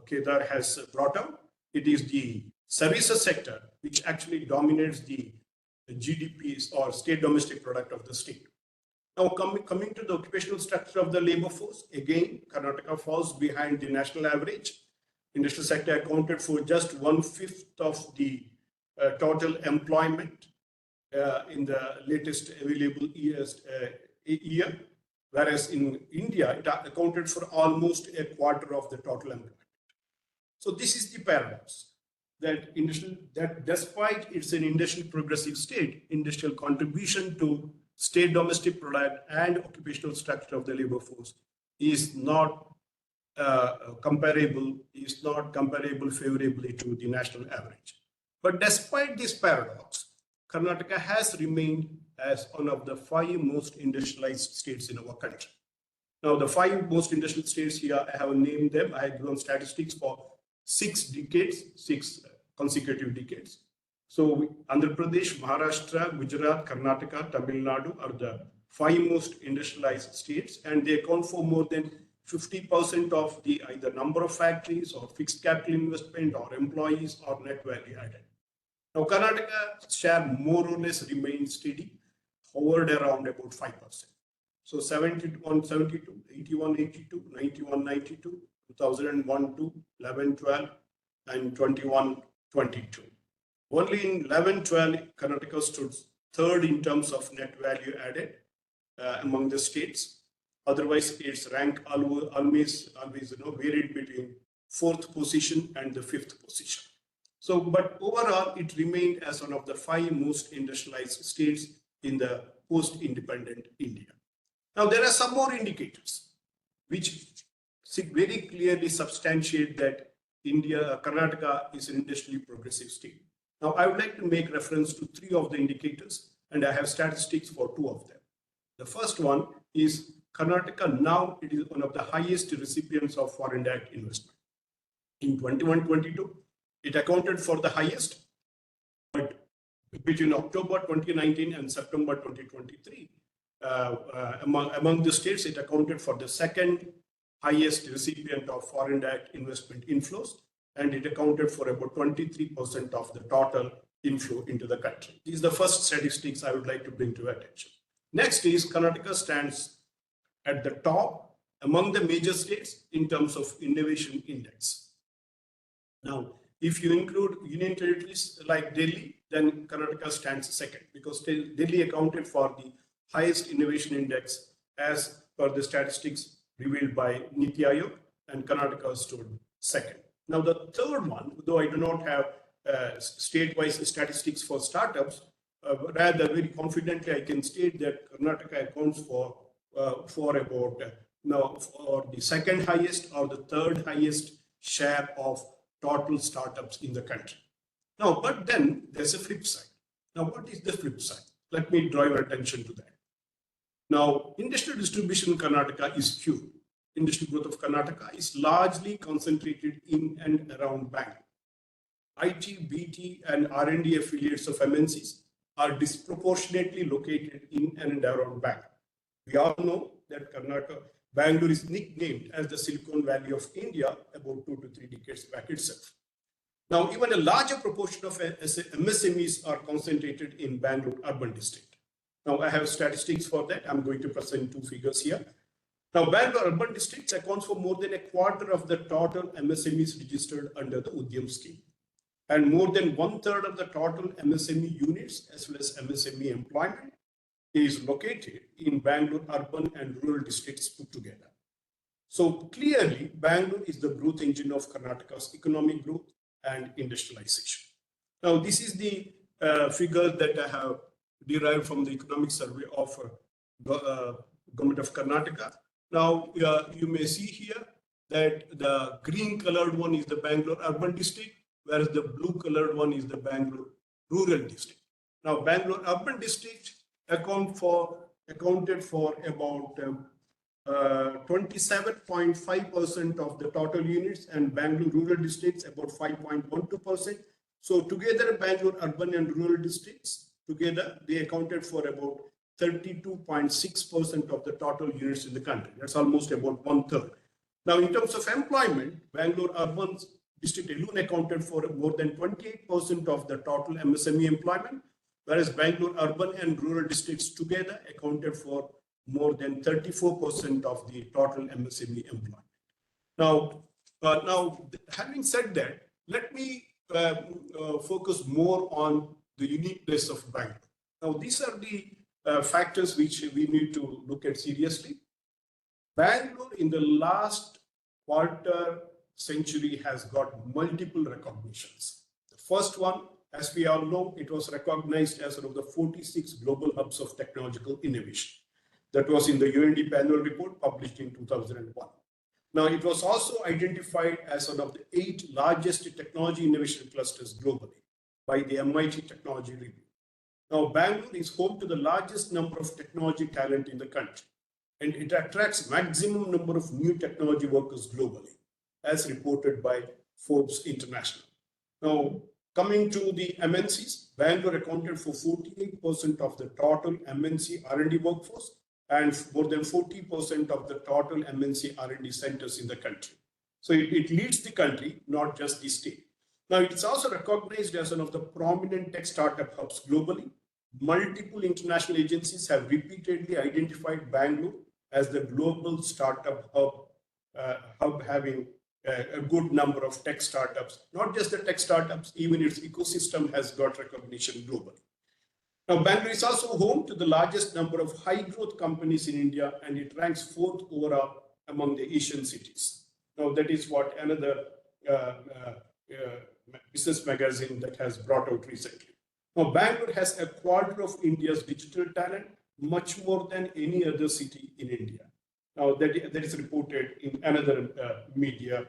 E: Kedar has brought out, it is the services sector which actually dominates the GDPs or state domestic product of the state. Now, coming to the occupational structure of the labor force, again, Karnataka falls behind the national average. Industrial sector accounted for just 1/5 of the total employment in the latest available year, whereas in India, it accounted for almost a quarter of the total employment. So this is the paradox, that despite it's an industrial progressive state, industrial contribution to state domestic product and occupational structure of the labor force is not comparable favorably to the national average. But despite this paradox, Karnataka has remained as one of the 5 most industrialized states in our country. Now, the 5 most industrial states here, I have named them. I have given statistics for 6 consecutive decades. So, Andhra Pradesh, Maharashtra, Gujarat, Karnataka, Tamil Nadu are the 5 most industrialized states, and they account for more than 50% of the either number of factories or fixed capital investment or employees or net value added. Now, Karnataka's share more or less remained steady, hovered around about 5%. So 71, 72, 81, 82, 91, 92, 2001, 2, 11, 12, and 21, 22. Only in 11, 12, Karnataka stood third in terms of net value added among the states. Otherwise, its rank always varied between 4th position and the 5th position. So, but overall, it remained as one of the 5 most industrialized states in the post-independent India. Now, there are some more indicators which very clearly substantiate that Karnataka is an industrially progressive state. Now, I would like to make reference to 3 of the indicators, and I have statistics for 2 of them. The first one is Karnataka now, it is one of the highest recipients of foreign direct investment. In 21-22, it accounted for the highest, but between October 2019 and September 2023, among the states, it accounted for the second highest recipient of foreign direct investment inflows, and it accounted for about 23% of the total inflow into the country. These are the first statistics I would like to bring to your attention. Next is Karnataka stands at the top among the major states in terms of innovation index. Now, if you include union territories like Delhi, then Karnataka stands second, because Delhi accounted for the highest innovation index as per the statistics revealed by Niti Aayog, and Karnataka stood second. Now, the third one, though I do not have state-wise statistics for startups, rather very confidently I can state that Karnataka accounts for about for the second highest or the third highest share of total startups in the country. Now, but then there's a flip side. Now, what is the flip side? Let me draw your attention to that. Now, industrial distribution in Karnataka is few. Industrial growth of Karnataka is largely concentrated in and around Bangalore. IT, BT, and R&D affiliates of MNCs are disproportionately located in and around Bangalore. We all know that Bangalore is nicknamed as the Silicon Valley of India about 2 to 3 decades back itself. Now, even a larger proportion of MSMEs are concentrated in Bangalore urban district. Now, I have statistics for that. I'm going to present 2 figures here. Now, Bangalore urban districts accounts for more than a quarter of the total MSMEs registered under the Udyam scheme, and more than 1/3 of the total MSME units as well as MSME employment is located in Bangalore urban and rural districts put together. So clearly, Bangalore is the growth engine of Karnataka's economic growth and industrialization. Now, this is the figure that I have derived from the economic survey of government of Karnataka. Now, you may see here that the green colored one is the Bangalore urban district, whereas the blue colored one is the Bangalore rural district. Now, Bangalore urban district accounted for about 27.5% of the total units, and Bangalore rural districts about 5.12%. So together, Bangalore urban and rural districts, together, they accounted for about 32.6% of the total units in the country. That's almost about 1/3. Now, in terms of employment, Bangalore urban district alone accounted for more than 28% of the total MSME employment, whereas Bangalore urban and rural districts together accounted for more than 34% of the total MSME employment. Now, having said that, let me focus more on the uniqueness of Bangalore. Now, these are the factors which we need to look at seriously. Bangalore in the last quarter century has got multiple recognitions. The first one, as we all know, it was recognized as one of the 46 global hubs of technological innovation. That was in the UNDP annual report published in 2001. Now, it was also identified as one of the 8 largest technology innovation clusters globally by the MIT Technology Review. Now, Bangalore is home to the largest number of technology talent in the country, and it attracts maximum number of new technology workers globally, as reported by Forbes International. Now, coming to the MNCs, Bangalore accounted for 48% of the total MNC R&D workforce and more than 40% of the total MNC R&D centers in the country. So it leads the country, not just the state. Now, it's also recognized as one of the prominent tech startup hubs globally. Multiple international agencies have repeatedly identified Bangalore as the global startup hub having a good number of tech startups. Not just the tech startups, even its ecosystem has got recognition globally. Now, Bangalore is also home to the largest number of high growth companies in India, and it ranks 4th overall among the Asian cities. Now, that is what another business magazine that has brought out recently. Now, Bangalore has a quarter of India's digital talent, much more than any other city in India. Now, that is reported in another media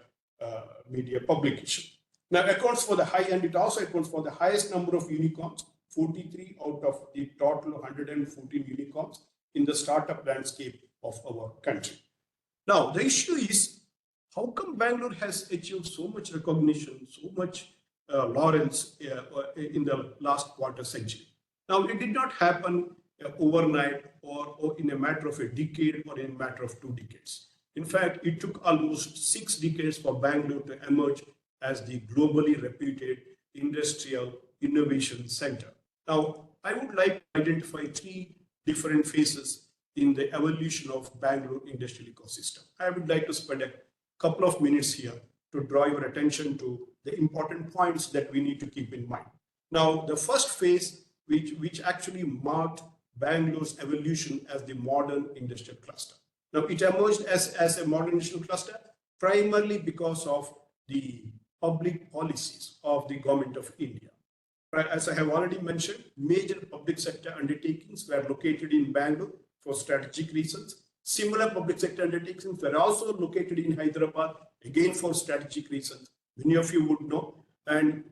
E: publication. Now, accounts for the high, and it also accounts for the highest number of unicorns, 43 out of the total 114 unicorns in the startup landscape of our country. Now, the issue is, how come Bangalore has achieved so much recognition, so much laurels in the last quarter century? Now, it did not happen overnight or in a matter of a decade or in a matter of 2 decades. In fact, it took almost 6 decades for Bangalore to emerge as the globally reputed industrial innovation center. Now, I would like to identify 3 different phases in the evolution of Bangalore industrial ecosystem. I would like to spend a couple of minutes here to draw your attention to the important points that we need to keep in mind. Now, the first phase, which actually marked Bangalore's evolution as the modern industrial cluster. Now, it emerged as a modern industrial cluster primarily because of the public policies of the government of India. As I have already mentioned, major public sector undertakings were located in Bangalore for strategic reasons. Similar public sector undertakings were also located in Hyderabad, again for strategic reasons. Many of you would know. And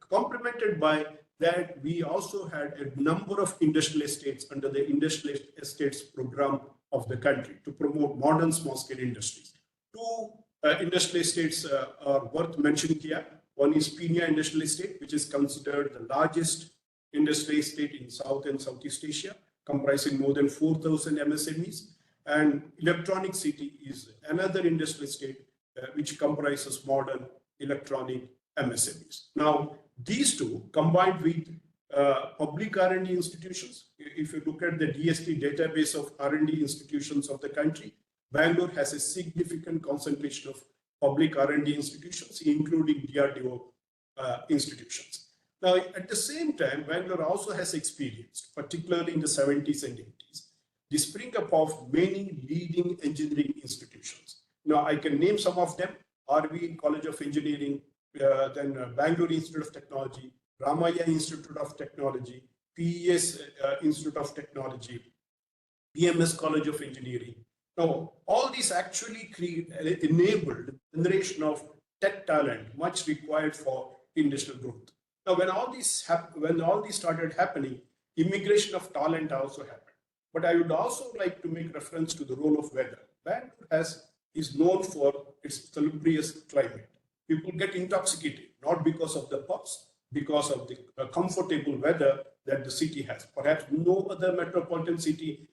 E: complemented by that, we also had a number of industrial estates under the industrial estates program of the country to promote modern small-scale industries. 2 industrial estates are worth mentioning here. One is Peenya Industrial Estate, which is considered the largest industrial estate in South and Southeast Asia, comprising more than 4,000 MSMEs. And Electronic City is another industrial estate which comprises modern electronic MSMEs. Now, these 2 combined with public R&D institutions, if you look at the DST database of R&D institutions of the country, Bangalore has a significant concentration of public R&D institutions, including DRDO institutions. Now, at the same time, Bangalore also has experienced, particularly in the 70s and 80s, the spring up of many leading engineering institutions. Now, I can name some of them: RV College of Engineering, then Bangalore Institute of Technology, Ramaya Institute of Technology, PES Institute of Technology, PMS College of Engineering. Now, all these actually enabled the generation of tech talent, much required for industrial growth. Now, when all these started happening, immigration of talent also happened. But I would also like to make reference to the role of weather. Bangalore is known for its salubrious climate. People get intoxicated, not because of the pubs, because of the comfortable weather that the city has. Perhaps no other metropolitan city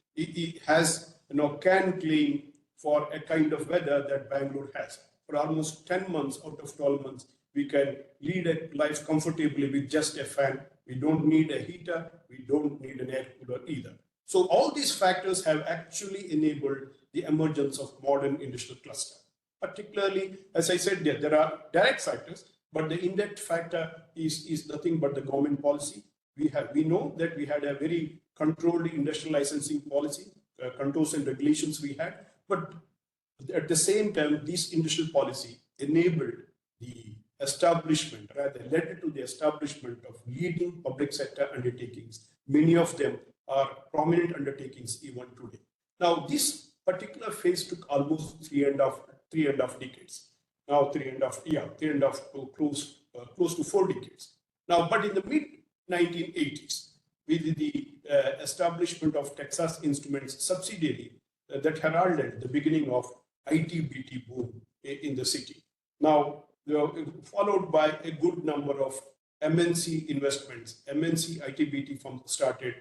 E: has, can claim for a kind of weather that Bangalore has. For almost 10 months out of 12 months, we can lead a life comfortably with just a fan. We don't need a heater. We don't need an air cooler either. So all these factors have actually enabled the emergence of modern industrial cluster. Particularly, as I said, there are direct factors, but the indirect factor is nothing but the government policy. We know that we had a very controlled industrial licensing policy, controls and regulations we had, but at the same time, this industrial policy enabled the establishment, rather led to the establishment of leading public sector undertakings. Many of them are prominent undertakings even today. Now, this particular phase took almost three and a half decades. Now, close to 4 decades. Now, but in the mid-1980s, with the establishment of Texas Instruments subsidiary that heralded the beginning of IT-BT boom in the city. Now, followed by a good number of MNC investments, MNC IT-BT firms started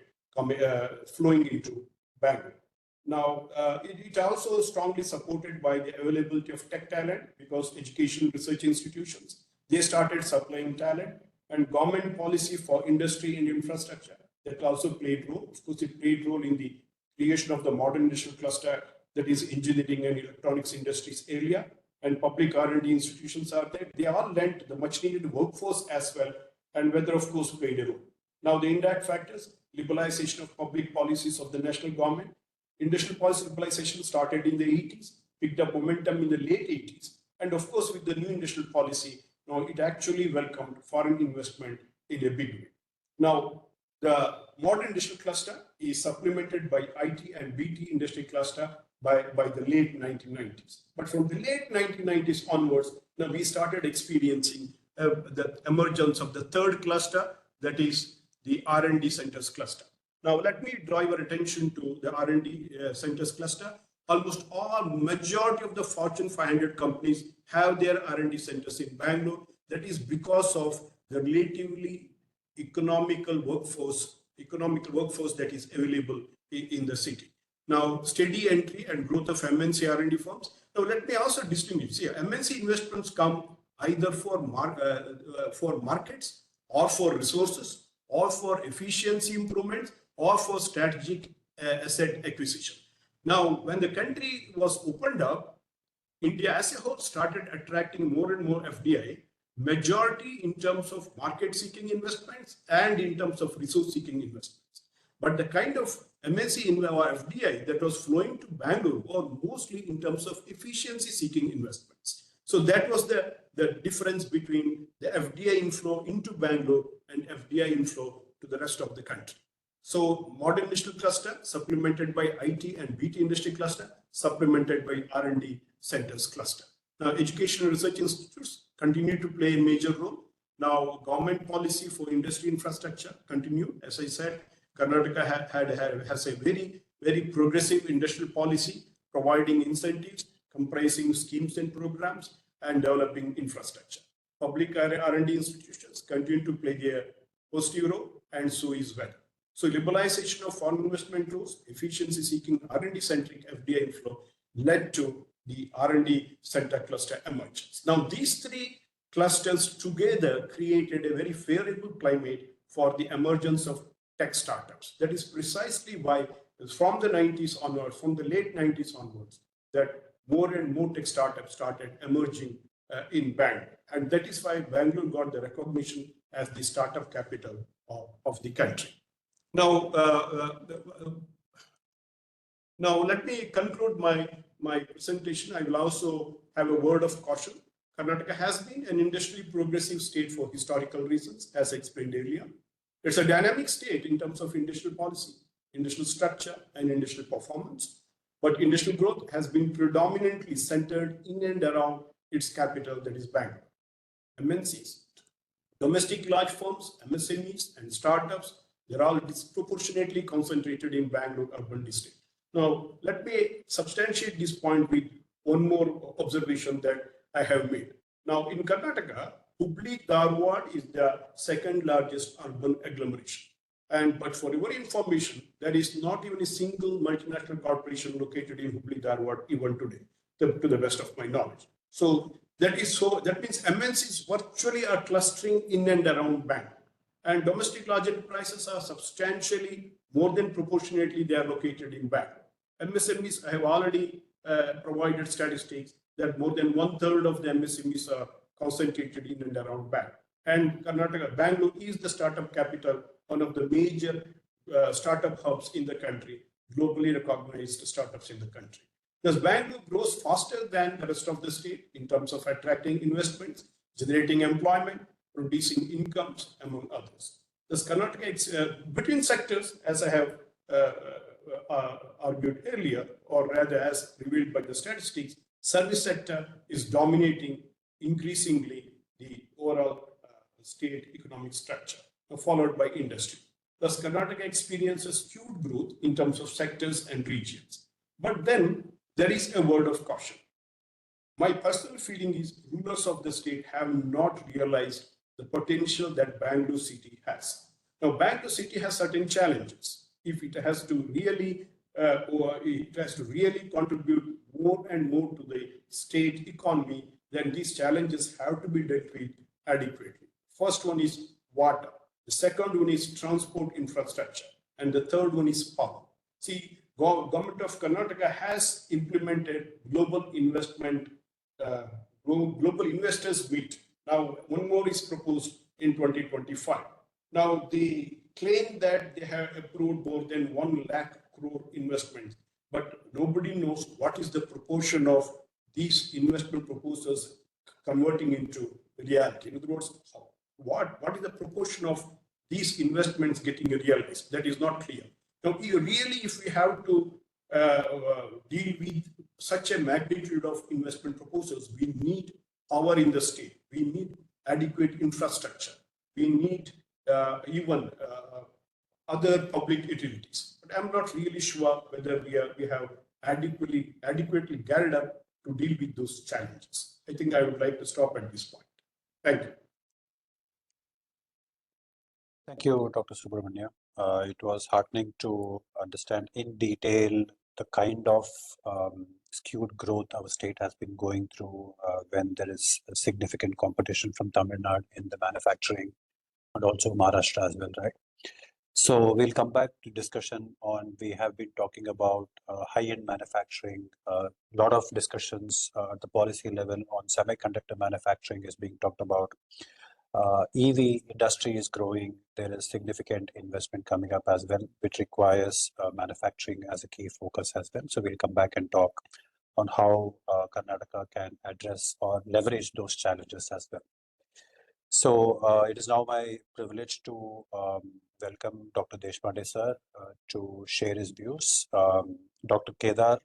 E: flowing into Bangalore. Now, it also strongly supported by the availability of tech talent, because education research institutions, they started supplying talent, and government policy for industry and infrastructure that also played role. Of course, it played role in the creation of the modern industrial cluster, that is engineering and electronics industries area, and public R&D institutions are there. They all lent the much needed workforce as well, and weather, of course, played a role. Now, the indirect factors, liberalization of public policies of the national government. Industrial policy liberalization started in the 80s, picked up momentum in the late 80s. And of course, with the new industrial policy, now it actually welcomed foreign investment in a big way. Now, the modern industrial cluster is supplemented by IT and BT industrial cluster by the late 1990s. But from the late 1990s onwards, now we started experiencing the emergence of the third cluster, that is the R&D centers cluster. Now, let me draw your attention to the R&D centers cluster. Almost majority of the Fortune 500 companies have their R&D centers in Bangalore. That is because of the relatively economical workforce that is available in the city. Now, steady entry and growth of MNC R&D firms. Now, let me also distinguish. See, MNC investments come either for markets, or for resources, or for efficiency improvements, or for strategic asset acquisition. Now, when the country was opened up, India as a whole started attracting more and more FDI, majority in terms of market-seeking investments and in terms of resource-seeking investments. But the kind of MNC or FDI that was flowing to Bangalore were mostly in terms of efficiency-seeking investments. So that was the difference between the FDI inflow into Bangalore and FDI inflow to the rest of the country. So modern industrial cluster supplemented by IT and BT industry cluster, supplemented by R&D centers cluster. Now, educational research institutes continue to play a major role. Now, government policy for industry infrastructure continue. As I said, Karnataka has a very, very progressive industrial policy, providing incentives, comprising schemes and programs, and developing infrastructure. Public R&D institutions continue to play their positive role, and so is weather. So liberalization of foreign investment rules, efficiency-seeking R&D-centric FDI inflow led to the R&D center cluster emergence. Now, these three clusters together created a very favorable climate for the emergence of tech startups. That is precisely why, from the 90s onwards, from the late 90s onwards, that more and more tech startups started emerging in Bangalore. And that is why Bangalore got the recognition as the startup capital of the country. Now, let me conclude my presentation. I will also have a word of caution. Karnataka has been an industrially progressive state for historical reasons, as explained earlier. It's a dynamic state in terms of industrial policy, industrial structure, and industrial performance. But industrial growth has been predominantly centered in and around its capital, that is Bangalore. MNCs, domestic large firms, MSMEs, and startups, they're all disproportionately concentrated in Bangalore urban district. Now, let me substantiate this point with one more observation that I have made. Now, in Karnataka, Hubli-Dharwad is the second largest urban agglomeration. But for your information, there is not even a single multinational corporation located in Hubli-Dharwad even today, to the best of my knowledge. So that means MNCs virtually are clustering in and around Bangalore. And domestic large enterprises are substantially more than proportionately they are located in Bangalore. MSMEs, I have already provided statistics that more than 1/3 of the MSMEs are concentrated in and around Bangalore. And Karnataka, Bangalore is the startup capital, one of the major startup hubs in the country, globally recognized startups in the country. Thus, Bangalore grows faster than the rest of the state in terms of attracting investments, generating employment, producing incomes, among others. Thus, Karnataka, between sectors, as I have argued earlier, or rather as revealed by the statistics, service sector is dominating increasingly the overall state economic structure, followed by industry. Thus, Karnataka experiences skewed growth in terms of sectors and regions. But then there is a word of caution. My personal feeling is rulers of the state have not realized the potential that Bangalore city has. Now, Bangalore city has certain challenges. If it has to really contribute more and more to the state economy, then these challenges have to be dealt with adequately. First one is water. The second one is transport infrastructure. And the third one is power. See, government of Karnataka has implemented global investors meet. Now, one more is proposed in 2025. Now, they claim that they have approved more than 1 lakh crore investments, but nobody knows what is the proportion of these investment proposals converting into reality. In other words, what is the proportion of these investments getting realized? That is not clear. Now, if we have to deal with such a magnitude of investment proposals, we need power in the state. We need adequate infrastructure. We need even other public utilities. But I'm not really sure whether we have adequately geared up to deal with those challenges. I think I would like to stop at this point. Thank you.
B: Thank you, Dr. Subrahmanya. It was heartening to understand in detail the kind of skewed growth our state has been going through when there is a significant competition from Tamil Nadu in the manufacturing and also Maharashtra as well, right? So we'll come back to discussion on, we have been talking about high-end manufacturing. A lot of discussions at the policy level on semiconductor manufacturing is being talked about. EV industry is growing. There is significant investment coming up as well, which requires manufacturing as a key focus as well. So we'll come back and talk on how Karnataka can address or leverage those challenges as well. So it is now my privilege to welcome Dr. Deshpande sir to share his views. Dr. Kedar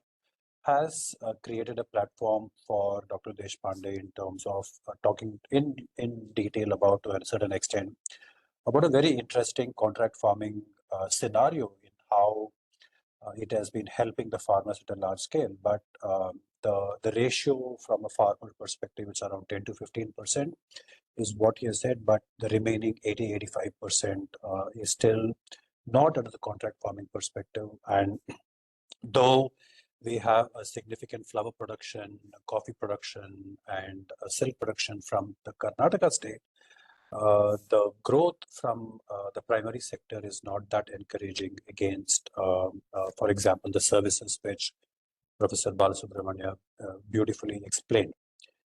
B: has created a platform for Dr. Deshpande in terms of talking in detail about, to a certain extent, about a very interesting contract farming scenario in how it has been helping the farmers at a large scale. But the ratio from a farmer perspective is around 10 to 15% is what he has said, but the remaining 80-85% is still not under the contract farming perspective. And though we have a significant flower production, coffee production, and silk production from the Karnataka state, the growth from the primary sector is not that encouraging against, for example, the services which Professor Bala beautifully explained.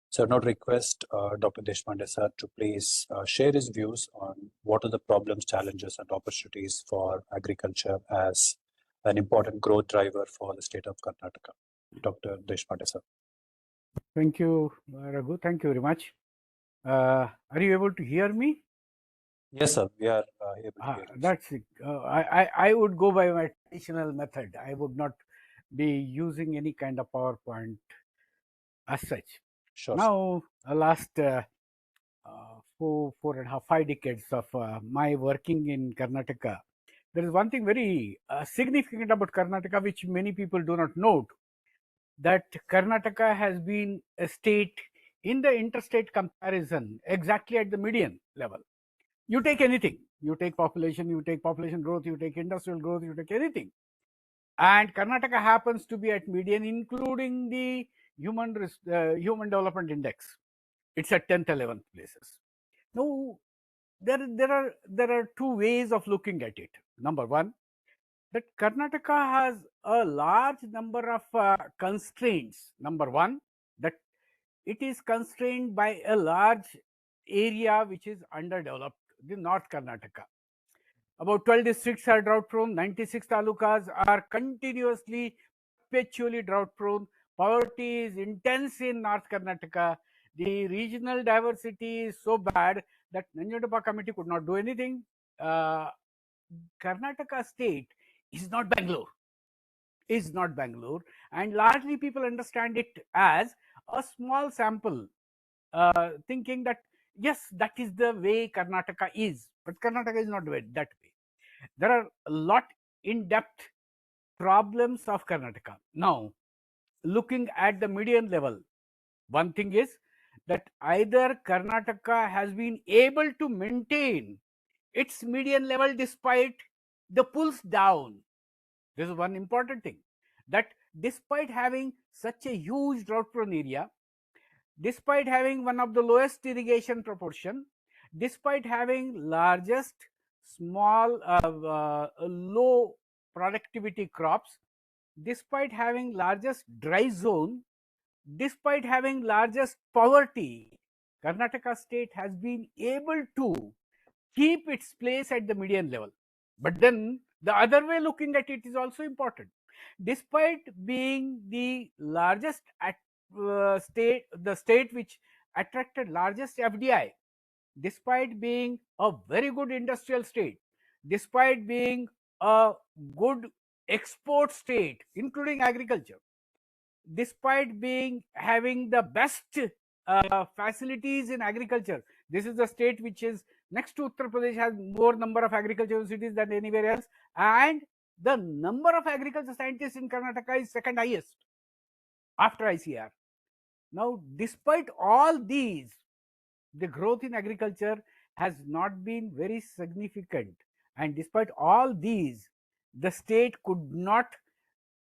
B: So I now request Dr. Deshpande sir to please share his views on what are the problems, challenges, and opportunities for agriculture as an important growth driver for the state of Karnataka. Dr. Deshpande sir.
F: Thank you, Raghu. Thank you very much. Are you able to hear me?
B: Yes, sir. We are able to hear you.
F: That's it. I would go by my traditional method. I would not be using any kind of PowerPoint as such.
B: Sure.
F: Now, last 5 decades of my working in Karnataka, there is one thing very significant about Karnataka which many people do not note, that Karnataka has been a state in the interstate comparison exactly at the median level. You take anything, you take population growth, you take industrial growth, you take anything. And Karnataka happens to be at median, including the human development index. It's at 10th, 11th places. Now, there are two ways of looking at it. Number one, that Karnataka has a large number of constraints. Number one, that it is constrained by a large area which is underdeveloped, the North Karnataka. About 12 districts are drought prone, 96 talukas are continuously, perpetually drought prone. Poverty is intense in North Karnataka. The regional diversity is so bad that Nanjandappa committee could not do anything. Karnataka state is not Bangalore, and largely people understand it as a small sample, thinking that yes, that is the way Karnataka is, but Karnataka is not that way. There are a lot in-depth problems of Karnataka. Now, looking at the median level, one thing is that either Karnataka has been able to maintain its median level despite the pulls down. This is one important thing, that despite having such a huge drought prone area, despite having one of the lowest irrigation proportion, despite having largest low productivity crops, despite having largest dry zone, despite having largest poverty, Karnataka state has been able to keep its place at the median level. But then the other way looking at it is also important. Despite being the largest state, the state which attracted largest FDI, despite being a very good industrial state, despite being a good export state, including agriculture, despite having the best facilities in agriculture. This is the state which is next to Uttar Pradesh, has more number of agricultural cities than anywhere else, and the number of agriculture scientists in Karnataka is second highest after ICR. Now, despite all these, the growth in agriculture has not been very significant, and despite all these, the state could not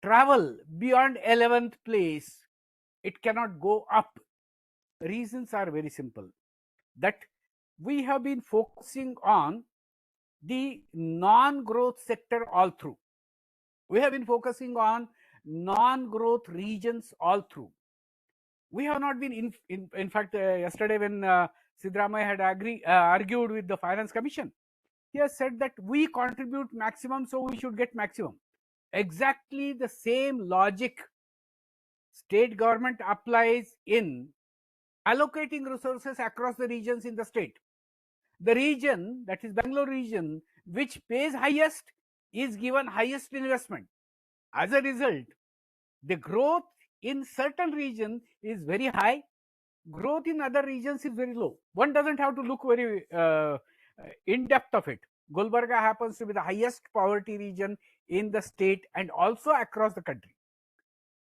F: travel beyond 11th place. It cannot go up. Reasons are very simple, that we have been focusing on the non-growth sector all through. We have been focusing on non-growth regions all through. We have not been, in fact, yesterday when Subrahmanya had argued with the Finance Commission, he has said that we contribute maximum, so we should get maximum. Exactly the same logic state government applies in allocating resources across the regions in the state. The region, that is Bangalore region, which pays highest, is given highest investment. As a result, the growth in certain region is very high, growth in other regions is very low. One doesn't have to look very in depth of it. Gulbarga happens to be the highest poverty region in the state and also across the country,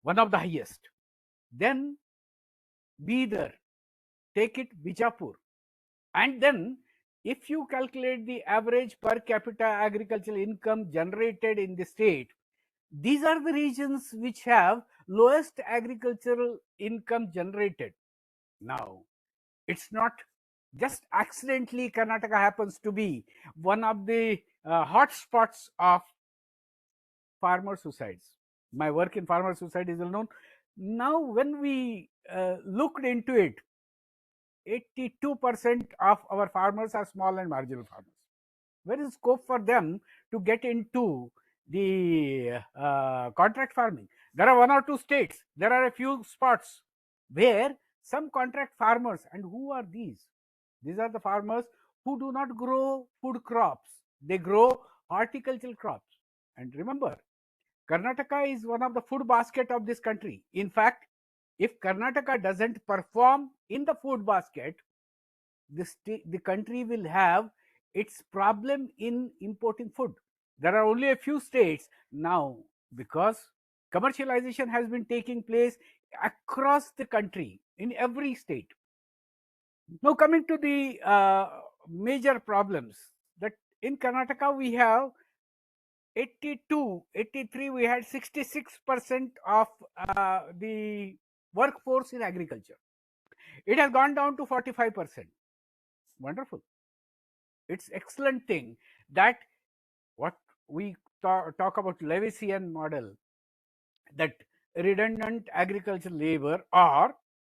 F: one of the highest. Then Bidar, take it Bijapur, and then if you calculate the average per capita agricultural income generated in the state, these are the regions which have lowest agricultural income generated. Now, it's not just accidentally Karnataka happens to be one of the hot spots of farmer suicides. My work in farmer suicide is well known. Now, when we looked into it, 82% of our farmers are small and marginal farmers. Where is scope for them to get into the contract farming? There are one or two states, there are a few spots where some contract farmers, and who are these? These are the farmers who do not grow food crops, they grow horticultural crops. And remember, Karnataka is one of the food basket of this country. In fact, if Karnataka doesn't perform in the food basket, the country will have its problem in importing food. There are only a few states now, because commercialization has been taking place across the country in every state. Now coming to the major problems, that in Karnataka we have 82, 83, we had 66% of the workforce in agriculture. It has gone down to 45%. Wonderful. It's excellent thing that what we talk about Levisian model, that redundant agricultural labor or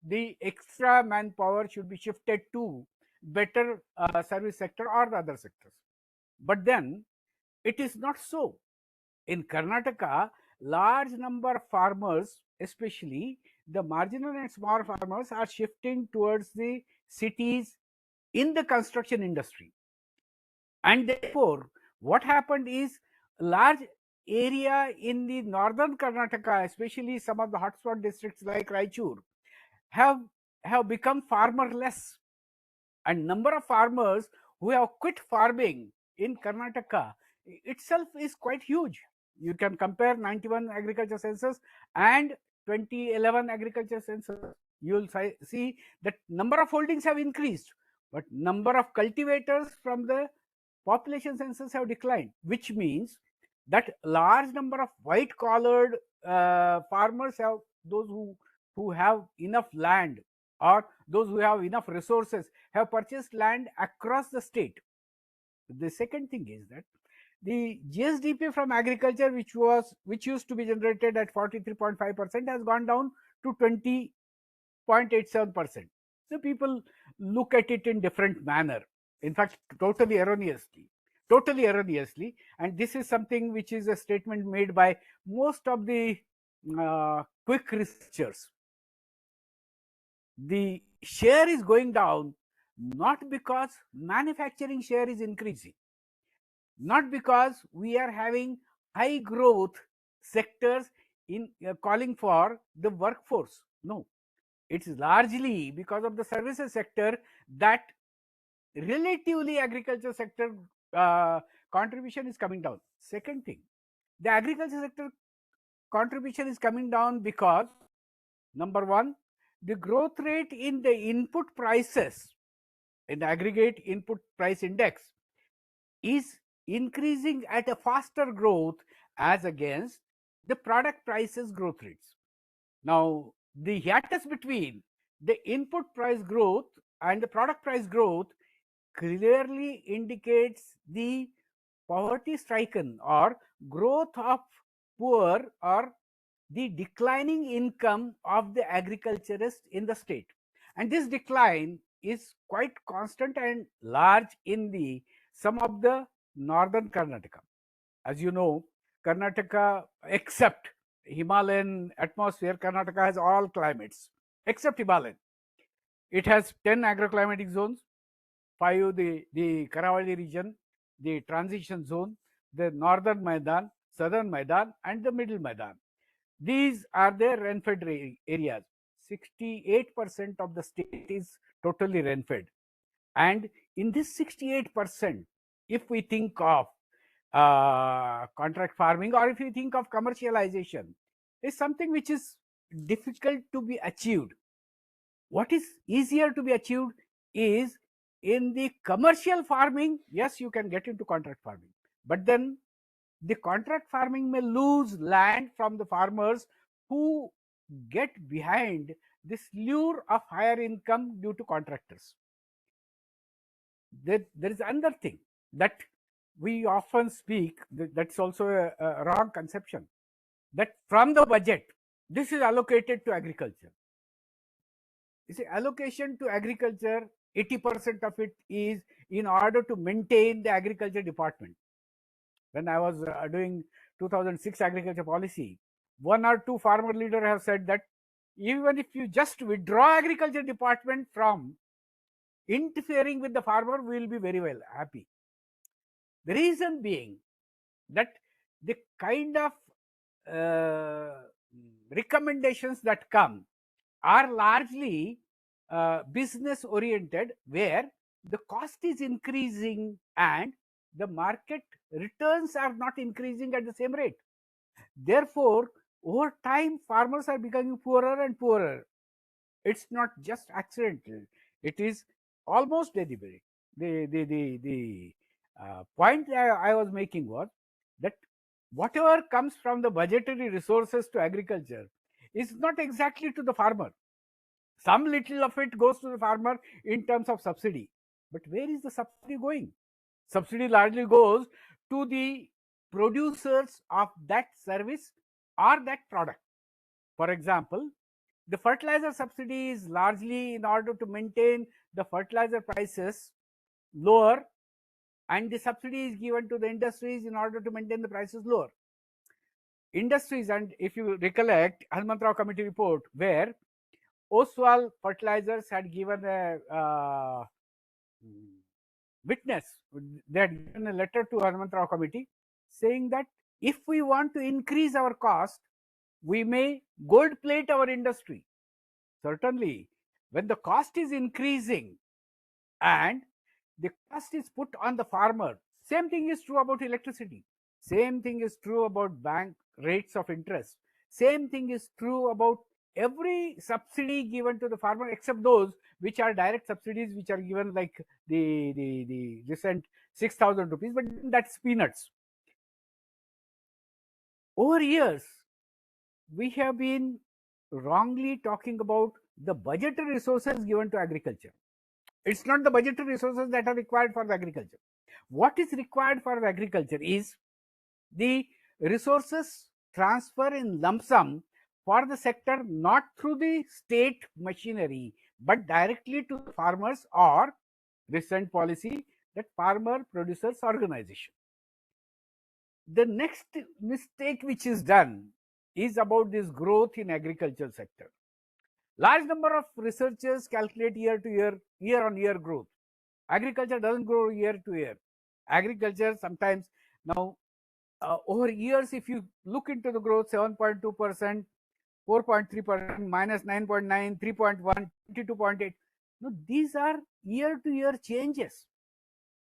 F: the extra manpower should be shifted to better service sector or the other sectors. But then it is not so. In Karnataka, large number of farmers, especially the marginal and small farmers, are shifting towards the cities in the construction industry. And therefore, what happened is large area in the northern Karnataka, especially some of the hotspot districts like Raichur, have become farmerless. And number of farmers who have quit farming in Karnataka itself is quite huge. You can compare 91 agriculture census and 2011 agriculture census. You will see that number of holdings have increased, but number of cultivators from the population census have declined, which means that large number of white collared farmers have, those who have enough land or those who have enough resources, have purchased land across the state. The second thing is that the GSDP from agriculture, which used to be generated at 43.5%, has gone down to 20.87%. So people look at it in different manner. In fact, totally erroneously. And this is something which is a statement made by most of the quick researchers. The share is going down not because manufacturing share is increasing, not because we are having high growth sectors in calling for the workforce. No, it's largely because of the services sector that relatively agriculture sector contribution is coming down. Second thing, the agriculture sector contribution is coming down because, number one, the growth rate in the input prices, in the aggregate input price index, is increasing at a faster growth as against the product prices growth rates. Now, the hiatus between the input price growth and the product price growth clearly indicates the poverty stricken or growth of poor or the declining income of the agriculturist in the state. And this decline is quite constant and large in the some of the northern Karnataka. As you know, Karnataka, except Himalayan atmosphere, Karnataka has all climates except Himalayan. It has 10 agroclimatic zones, 5 the Karavali region, the transition zone, the northern Maidan, southern Maidan, and the middle Maidan. These are the rain-fed areas. 68% of the state is totally rain-fed. And in this 68%, if we think of contract farming or if you think of commercialization, is something which is difficult to be achieved. What is easier to be achieved is in the commercial farming. Yes, you can get into contract farming, but then the contract farming may lose land from the farmers who get behind this lure of higher income due to contractors. There is another thing that we often speak, that's also a wrong conception, that from the budget, this is allocated to agriculture. You see, allocation to agriculture, 80% of it is in order to maintain the agriculture department. When I was doing 2006 agriculture policy, 1 or 2 farmer leaders have said that even if you just withdraw agriculture department from interfering with the farmer, we will be very well happy. The reason being that the kind of recommendations that come are largely business oriented, where the cost is increasing and the market returns are not increasing at the same rate. Therefore, over time, farmers are becoming poorer and poorer. It's not just accidental. It is almost deliberate. The point I was making was that whatever comes from the budgetary resources to agriculture is not exactly to the farmer. Some little of it goes to the farmer in terms of subsidy. But where is the subsidy going? Subsidy largely goes to the producers of that service or that product. For example, the fertilizer subsidy is largely in order to maintain the fertilizer prices lower, and the subsidy is given to the industries in order to maintain the prices lower. Industries, and if you recollect Hanumantrao committee report, where Oswal Fertilizers had given a witness, they had given a letter to Hanumantrao committee saying that if we want to increase our cost, we may gold plate our industry. Certainly, when the cost is increasing and the cost is put on the farmer, same thing is true about electricity. Same thing is true about bank rates of interest. Same thing is true about every subsidy given to the farmer except those which are direct subsidies, which are given like the recent 6,000 rupees, but that's peanuts. Over years, we have been wrongly talking about the budgetary resources given to agriculture. It's not the budgetary resources that are required for the agriculture. What is required for the agriculture is the resources transfer in lump sum for the sector, not through the state machinery, but directly to the farmers or recent policy, that farmer producers organization. The next mistake which is done is about this growth in agriculture sector. Large number of researchers calculate year on year growth. Agriculture doesn't grow year to year. Agriculture sometimes now over years, if you look into the growth, 7.2%, 4.3%, minus 9.9, 3.1, 22.8. No, these are year to year changes.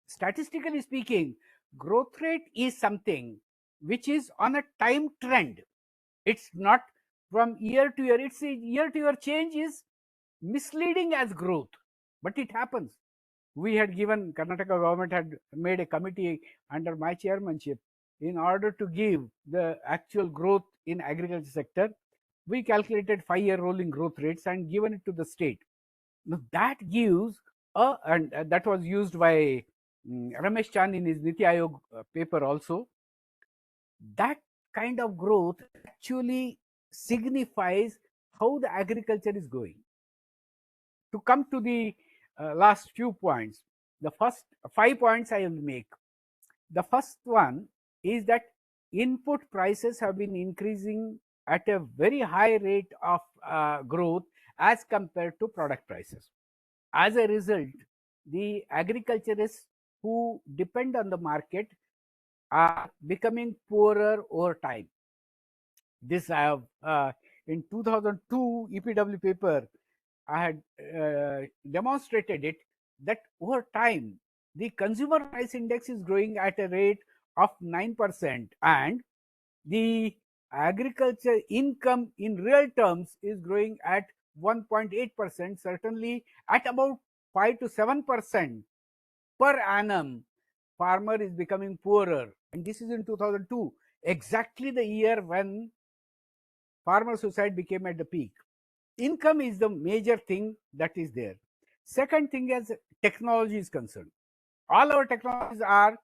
F: Statistically speaking, growth rate is something which is on a time trend. It's not from year to year. It's a year to year change is misleading as growth, but it happens. We had given, Karnataka government had made a committee under my chairmanship in order to give the actual growth in agriculture sector. We calculated 5-year rolling growth rates and given it to the state. Now that gives and that was used by Ramesh Chand in his Niti Aayog paper also. That kind of growth actually signifies how the agriculture is going. To come to the last few points, the first 5 points I will make. The first one is that input prices have been increasing at a very high rate of growth as compared to product prices. As a result, the agriculturists who depend on the market are becoming poorer over time. This I have in 2002 EPW paper, I had demonstrated it, that over time the consumer price index is growing at a rate of 9%, and the agriculture income in real terms is growing at 1.8%, certainly at about 5 to 7% per annum. Farmer is becoming poorer, and this is in 2002, exactly the year when farmer suicide became at the peak. Income is the major thing that is there. Second thing, as technology is concerned, all our technologies are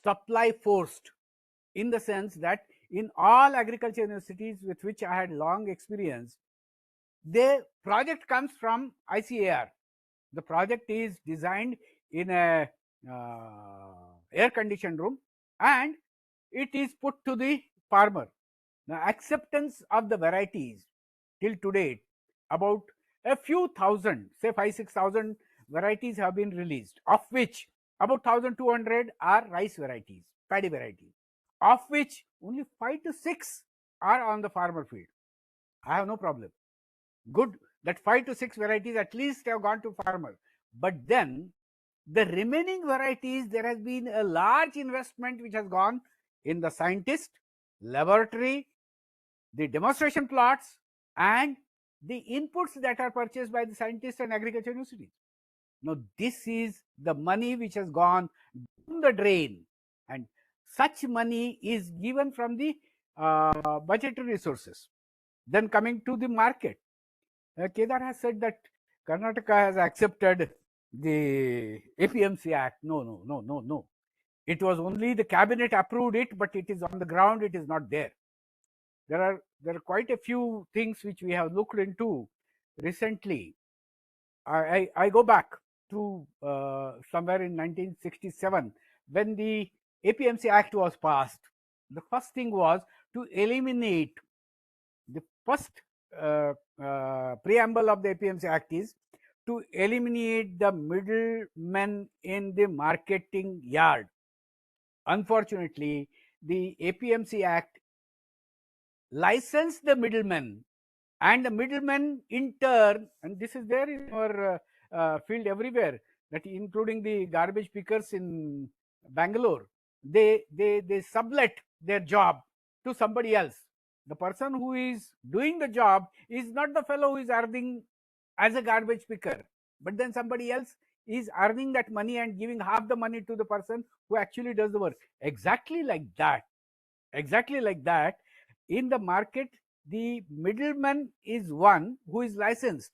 F: supply forced, in the sense that in all agriculture universities with which I had long experience, the project comes from ICAR. The project is designed in a air conditioned room and it is put to the farmer. The acceptance of the varieties till today, about a few thousand, say 5,000-6,000 varieties have been released, of which about 1,200 are rice varieties, paddy varieties, of which only 5 to 6 are on the farmer field. I have no problem. Good that 5 to 6 varieties at least have gone to farmer. But then the remaining varieties, there has been a large investment which has gone in the scientist, laboratory, the demonstration plots, and the inputs that are purchased by the scientists and agriculture universities. Now, this is the money which has gone down the drain, and such money is given from the budgetary resources. Then coming to the market, Kedar has said that Karnataka has accepted the APMC Act. No. It was only the cabinet approved it, but it is on the ground, it is not there. There are quite a few things which we have looked into recently. I go back to somewhere in 1967 when the APMC Act was passed. The first thing was to eliminate the first preamble of the APMC Act is to eliminate the middlemen in the marketing yard. Unfortunately, the APMC Act licensed the middlemen, and the middlemen in turn, and this is there in our field everywhere, that including the garbage pickers in Bangalore, they sublet their job to somebody else. The person who is doing the job is not the fellow who is earning as a garbage picker, but then somebody else is earning that money and giving half the money to the person who actually does the work. Exactly like that. In the market, the middleman is one who is licensed.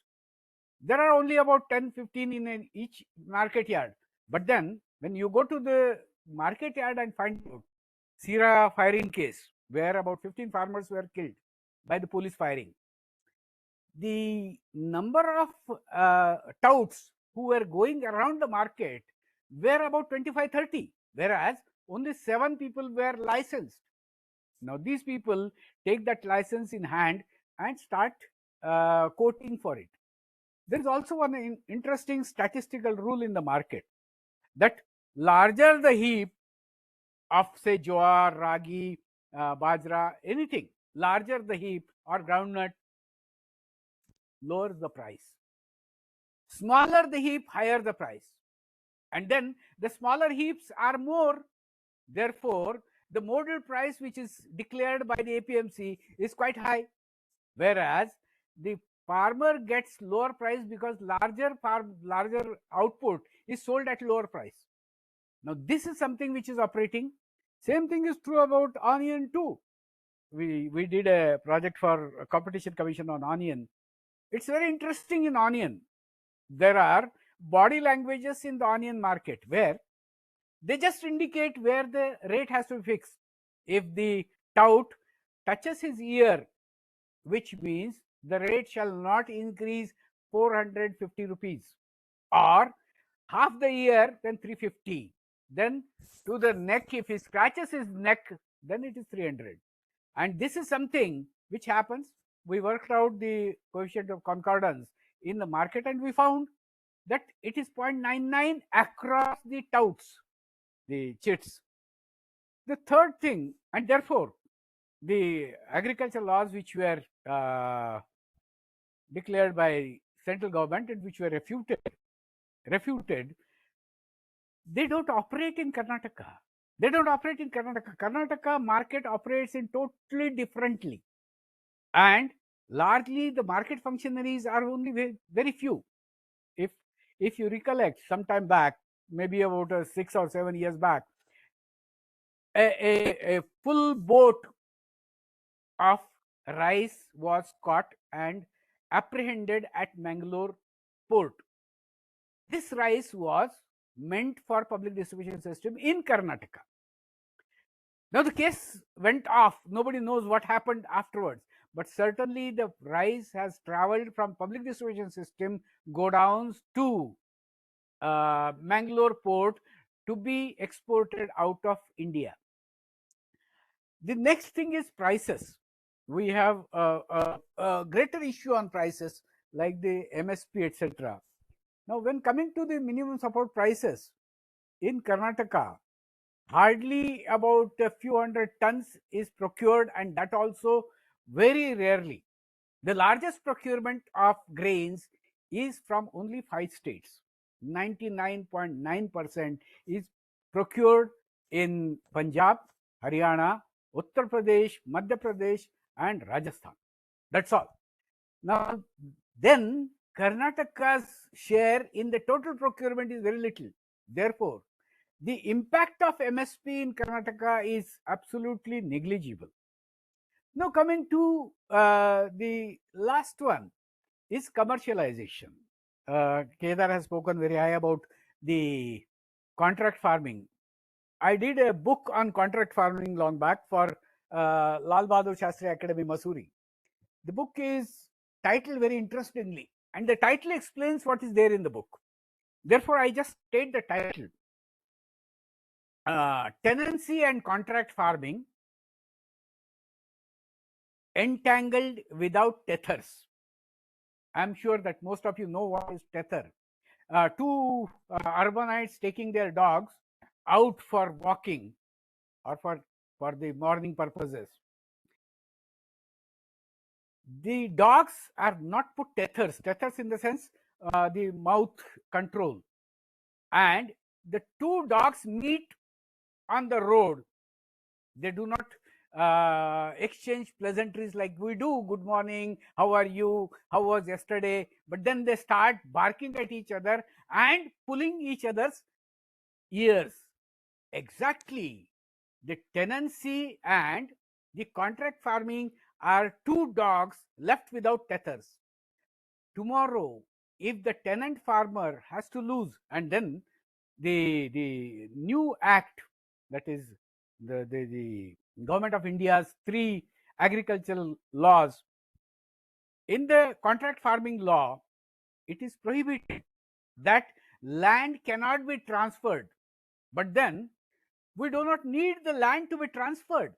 F: There are only about 10-15 in each market yard. But then when you go to the market yard and find out Sira firing case, where about 15 farmers were killed by the police firing, the number of touts who were going around the market were about 25-30, whereas only 7 people were licensed. Now these people take that license in hand and start quoting for it. There is also one interesting statistical rule in the market, that larger the heap of, say, jowar, ragi, bajra, anything, larger the heap or groundnut, lowers the price. Smaller the heap, higher the price. And then the smaller heaps are more. Therefore, the modal price which is declared by the APMC is quite high, whereas the farmer gets lower price because larger output is sold at lower price. Now this is something which is operating. Same thing is true about onion too. We did a project for a competition commission on onion. It's very interesting in onion. There are body languages in the onion market where they just indicate where the rate has to be fixed. If the tout touches his ear, which means the rate shall not increase 450 rupees, or half the ear, then 350. Then to the neck, if he scratches his neck, then it is 300. And this is something which happens. We worked out the coefficient of concordance in the market, and we found that it is 0.99 across the touts, the chits. The third thing, and therefore the agriculture laws which were declared by central government and which were refuted, they don't operate in Karnataka. Karnataka market operates in totally differently, and largely the market functionaries are only very few. If you recollect, some time back, maybe about 6 or 7 years back, a full boat of rice was caught and apprehended at Mangalore port. This rice was meant for public distribution system in Karnataka. Now the case went off. Nobody knows what happened afterwards. But certainly the rice has traveled from public distribution system godowns to Mangalore port to be exported out of India. The next thing is prices. We have a greater issue on prices like the MSP, etc. Now, when coming to the minimum support prices in Karnataka, hardly about a few hundred tons is procured, and that also very rarely. The largest procurement of grains is from only 5 states. 99.9% is procured in Punjab, Haryana, Uttar Pradesh, Madhya Pradesh, and Rajasthan. That's all. Now, then Karnataka's share in the total procurement is very little. Therefore, the impact of MSP in Karnataka is absolutely negligible. Now, coming to the last one is commercialization. Kedar has spoken very high about the contract farming. I did a book on contract farming long back for Lal Bahadur Shastri Academy, Mussoorie. The book is titled very interestingly, and the title explains what is there in the book. Therefore, I just state the title. Tenancy and contract farming entangled without tethers. I'm sure that most of you know what is tether. Two urbanites taking their dogs out for walking or for the morning purposes. The dogs are not put tethers in the sense the mouth control, and the two dogs meet on the road. They do not exchange pleasantries like we do. Good morning, how are you, how was yesterday? But then they start barking at each other and pulling each other's ears. Exactly. The tenancy and the contract farming are two dogs left without tethers. Tomorrow, if the tenant farmer has to lose, and then the new act, that is the government of India's 3 agricultural laws, in the contract farming law, it is prohibited that land cannot be transferred. But then we do not need the land to be transferred.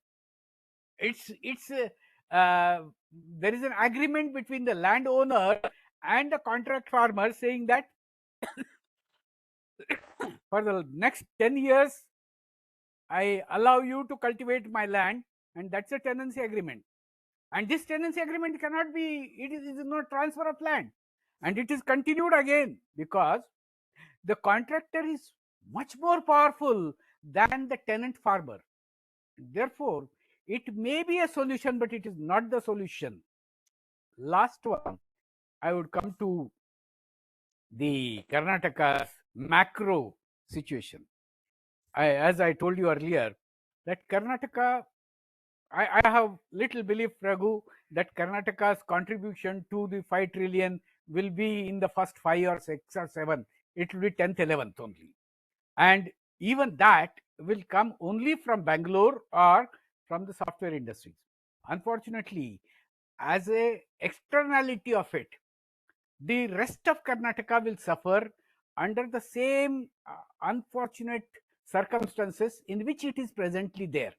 F: There is an agreement between the landowner and the contract farmer saying that for the next 10 years, I allow you to cultivate my land, and that's a tenancy agreement. And this tenancy agreement cannot be, it is not transfer of land. And it is continued again because the contractor is much more powerful than the tenant farmer. Therefore, it may be a solution, but it is not the solution. Last one, I would come to the Karnataka's macro situation. As I told you earlier, that Karnataka, I have little belief, Raghu, that Karnataka's contribution to the 5 trillion will be in the first 5 or 6 or 7. It will be 10th, 11th only. And even that will come only from Bangalore or from the software industries. Unfortunately, as a externality of it, the rest of Karnataka will suffer under the same unfortunate circumstances in which it is presently there.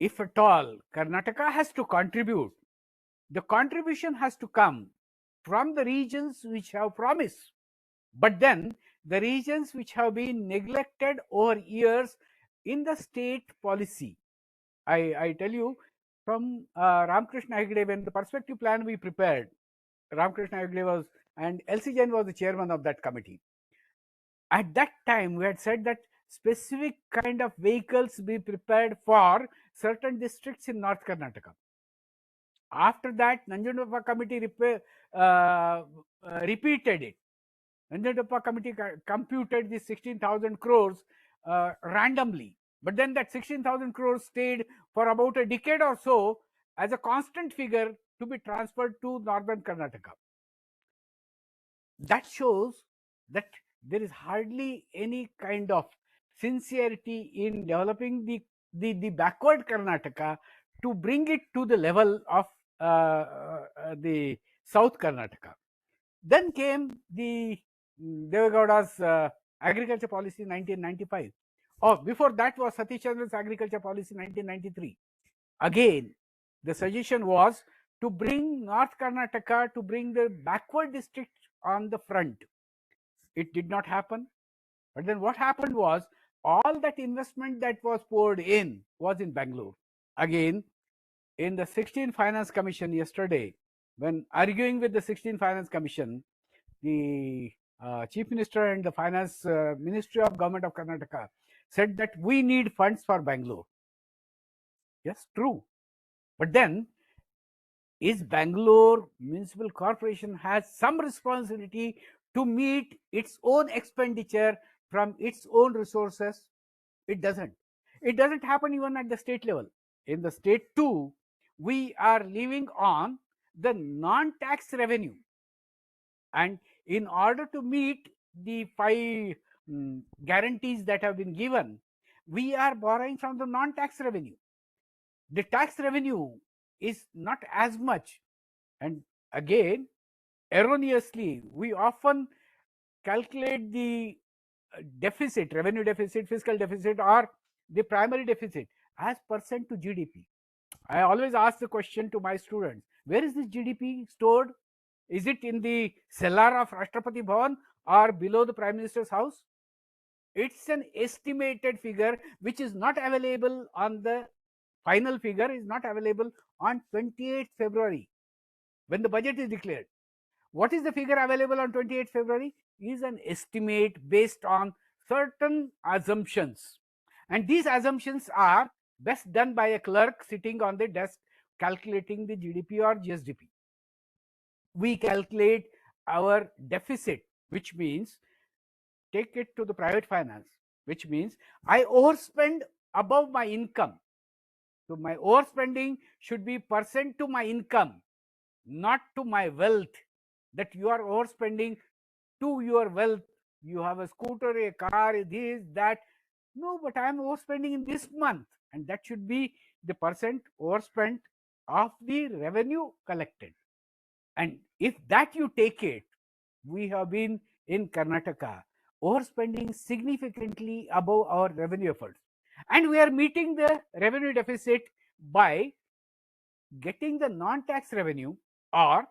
F: If at all Karnataka has to contribute, the contribution has to come from the regions which have promise, but then the regions which have been neglected over years in the state policy. I tell you, from Ramakrishna Hegde, when the perspective plan we prepared, Ramakrishna Hegde was, and LC Jain was the chairman of that committee. At that time, we had said that specific kind of vehicles be prepared for certain districts in North Karnataka. After that, Nanjundappa committee repeated it. Nanjundappa committee computed the 16,000 crores randomly. But then that 16,000 crores stayed for about a decade or so as a constant figure to be transferred to northern Karnataka. That shows that there is hardly any kind of sincerity in developing the backward Karnataka to bring it to the level of the South Karnataka. Then came the Devegowda's agriculture policy 1995. Before that was Satish Chandra's agriculture policy 1993. Again, the suggestion was to bring North Karnataka, to bring the backward district on the front. It did not happen. But then what happened was, all that investment that was poured in was in Bangalore. Again, in the 16th Finance Commission yesterday, when arguing with the 16th Finance Commission, the Chief Minister and the Finance Ministry of Government of Karnataka said that we need funds for Bangalore. Yes, true. But then is Bangalore Municipal Corporation has some responsibility to meet its own expenditure from its own resources? It doesn't. It doesn't happen even at the state level. In the state too, we are living on the non-tax revenue. And in order to meet the five guarantees that have been given, we are borrowing from the non-tax revenue. The tax revenue is not as much. And again, erroneously, we often calculate the deficit, revenue deficit, fiscal deficit, or the primary deficit as percent to GDP. I always ask the question to my students, where is this GDP stored? Is it in the cellar of Rashtrapati Bhavan or below the Prime Minister's house? It's an estimated figure which is not available on the final figure, is not available on 28th February when the budget is declared. What is the figure available on 28th February? Is an estimate based on certain assumptions. And these assumptions are best done by a clerk sitting on the desk calculating the GDP or GSDP. We calculate our deficit, which means take it to the private finance, which means I overspend above my income. So my overspending should be percent to my income, not to my wealth. That you are overspending to your wealth. You have a scooter, a car, this, that. No, but I am overspending in this month. And that should be the percent overspent of the revenue collected. And if that you take it, we have been in Karnataka overspending significantly above our revenue efforts. And we are meeting the revenue deficit by getting the non-tax revenue or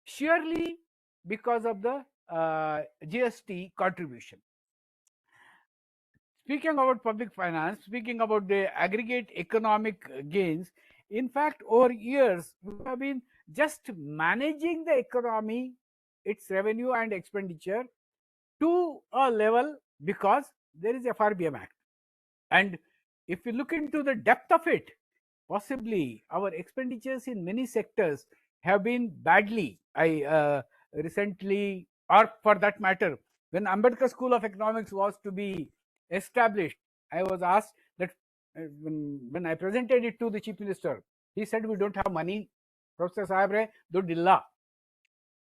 F: surely because of the GST contribution. Speaking about public finance, speaking about the aggregate economic gains, in fact, over years, we have been just managing the economy, its revenue and expenditure to a level because there is FRBM Act. And if you look into the depth of it, possibly our expenditures in many sectors have been badly. I recently, or for that matter, when Ambedkar School of Economics was to be established, I was asked that when I presented it to the Chief Minister, he said, we don't have money. Professor Sahabre, dilla.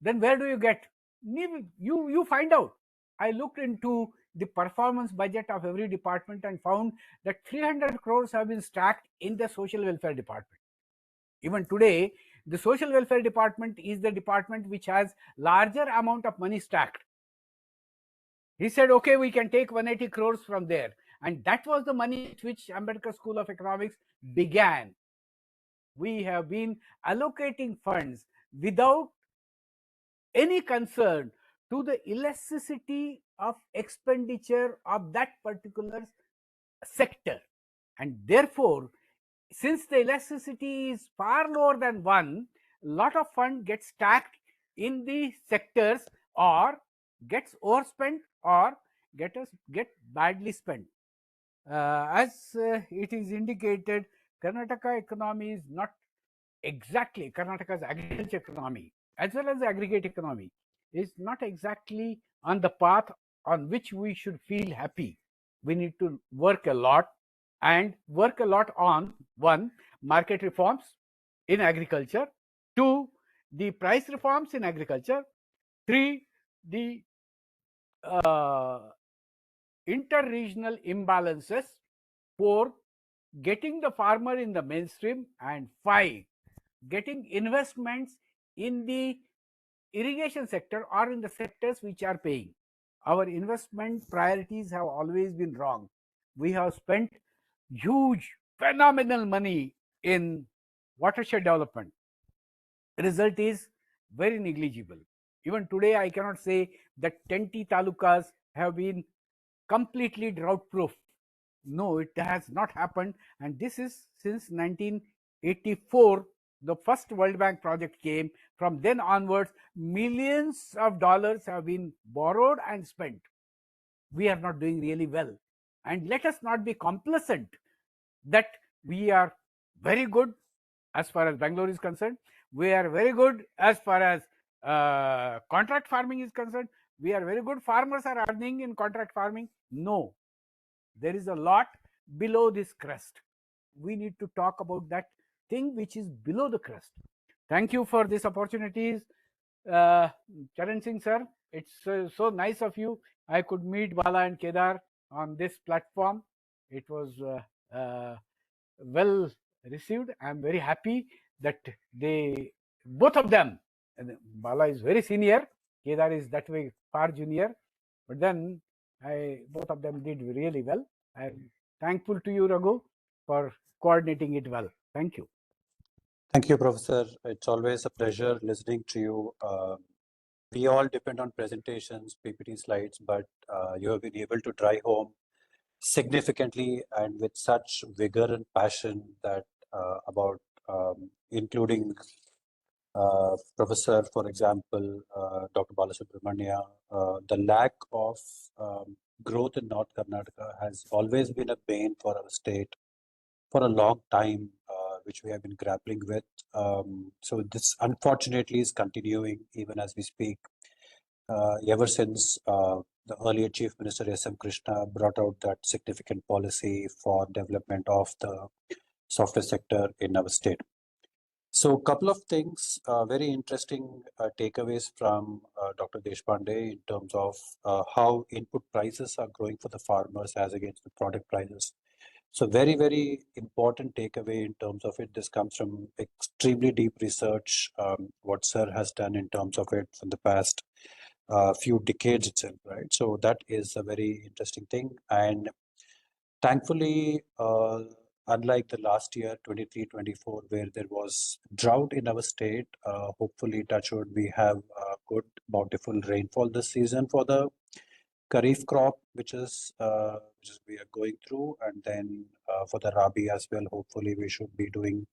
F: Then where do you get? You find out. I looked into the performance budget of every department and found that 300 crores have been stacked in the social welfare department. Even today, the social welfare department is the department which has larger amount of money stacked. He said, okay, we can take 180 crores from there. And that was the money with which Ambedkar School of Economics began. We have been allocating funds without any concern to the elasticity of expenditure of that particular sector. And therefore, since the elasticity is far lower than 1, a lot of fund gets stacked in the sectors or gets overspent or get badly spent. As it is indicated, Karnataka economy is not exactly, Karnataka's agriculture economy as well as the aggregate economy is not exactly on the path on which we should feel happy. We need to work a lot and work a lot on 1, market reforms in agriculture, 2, the price reforms in agriculture, 3, the inter-regional imbalances, 4, getting the farmer in the mainstream, and 5, getting investments in the irrigation sector or in the sectors which are paying. Our investment priorities have always been wrong. We have spent huge, phenomenal money in watershed development. The result is very negligible. Even today, I cannot say that 20 talukas have been completely drought proof. No, it has not happened. And this is since 1984, the first World Bank project came. From then onwards, millions of dollars have been borrowed and spent. We are not doing really well. And let us not be complacent that we are very good as far as Bangalore is concerned. We are very good as far as contract farming is concerned. We are very good. Farmers are earning in contract farming. No, there is a lot below this crest. We need to talk about that thing which is below the crest. Thank you for this opportunities, Charan Singh sir. It's so nice of you. I could meet Bala and Kedar on this platform. It was well received. I am very happy that they, both of them, Bala is very senior, Kedar is that way far junior, but then both of them did really well. I am thankful to you, Raghu, for coordinating it well. Thank you.
B: Thank you, Professor. It's always a pleasure listening to you. We all depend on presentations, PPT slides, but you have been able to drive home significantly and with such vigor and passion that about including Professor, for example, Dr. Bala Subrahmanya, the lack of growth in North Karnataka has always been a bane for our state for a long time, which we have been grappling with. So this unfortunately is continuing even as we speak. Ever since the earlier Chief Minister S.M. Krishna brought out that significant policy for development of the software sector in our state. So a couple of things, very interesting takeaways from Dr. Deshpande in terms of how input prices are growing for the farmers as against the product prices. So very, very important takeaway in terms of it. This comes from extremely deep research, what Sir has done in terms of it from the past few decades itself, right? So that is a very interesting thing. And thankfully, unlike the last year, 23-24, where there was drought in our state, hopefully, touch wood, we have good, bountiful rainfall this season for the Kharif crop, which is we are going through, and then for the Rabi as well, hopefully we should be doing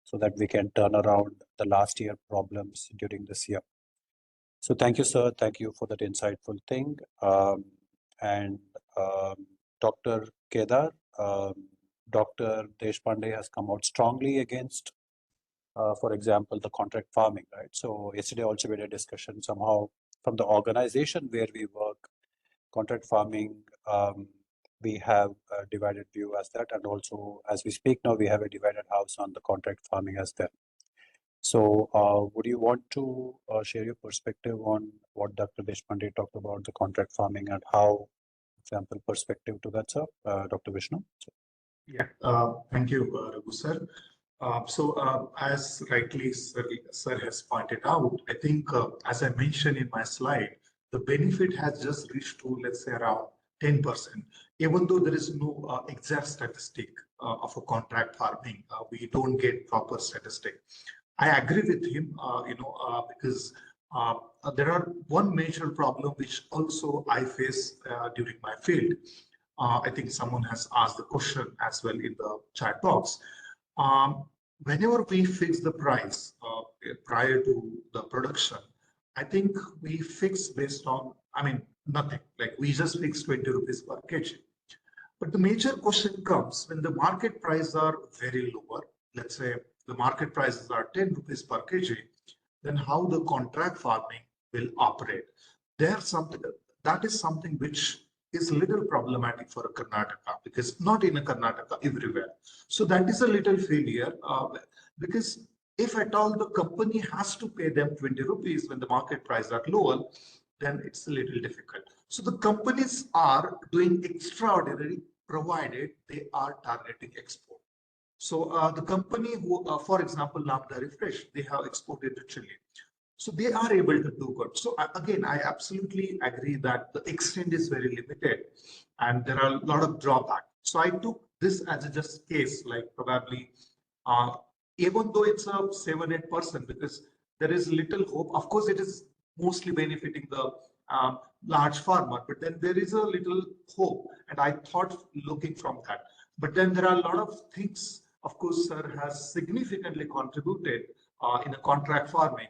B: so that we can turn around the last year problems during this year. So thank you, sir. Thank you for that insightful thing. And Dr. Kedar, Dr. Deshpande has come out strongly against, for example, the contract farming, right? So yesterday also we had a discussion somehow from the organization where we work, contract farming, we have a divided view as that, and also as we speak now, we have a divided house on the contract farming as well. So would you want to share your perspective on what Dr. Deshpande talked about the contract farming and how, for example, perspective to that, sir, Dr. Vishnu?
C: Yeah, thank you, Raghu sir. As rightly sir has pointed out, I think as I mentioned in my slide, the benefit has just reached to, let's say, around 10%, even though there is no exact statistic of a contract farming. We don't get proper statistic. I agree with him, because there are one major problem which also I face during my field. I think someone has asked the question as well in the chat box. Whenever we fix the price prior to the production, I think we fix based on, nothing. Like we just fix 20 rupees per kg. But the major question comes when the market prices are very lower. Let's say the market prices are 10 rupees per kg, then how the contract farming will operate? That is something which is a little problematic for Karnataka, because not in a Karnataka, everywhere. So that is a little failure, because if at all the company has to pay them 20 rupees when the market prices are lower, then it's a little difficult. So the companies are doing extraordinary provided they are targeting export. So the company who, for example, Lambda Refresh, they have exported to Chile. So they are able to do good. So again, I absolutely agree that the extent is very limited and there are a lot of drawbacks. So I took this as a just case, like probably, even though it's a 7-8%, because there is little hope. Of course, it is mostly benefiting the large farmer, but then there is a little hope. And I thought looking from that. But then there are a lot of things, of course, sir has significantly contributed in a contract farming.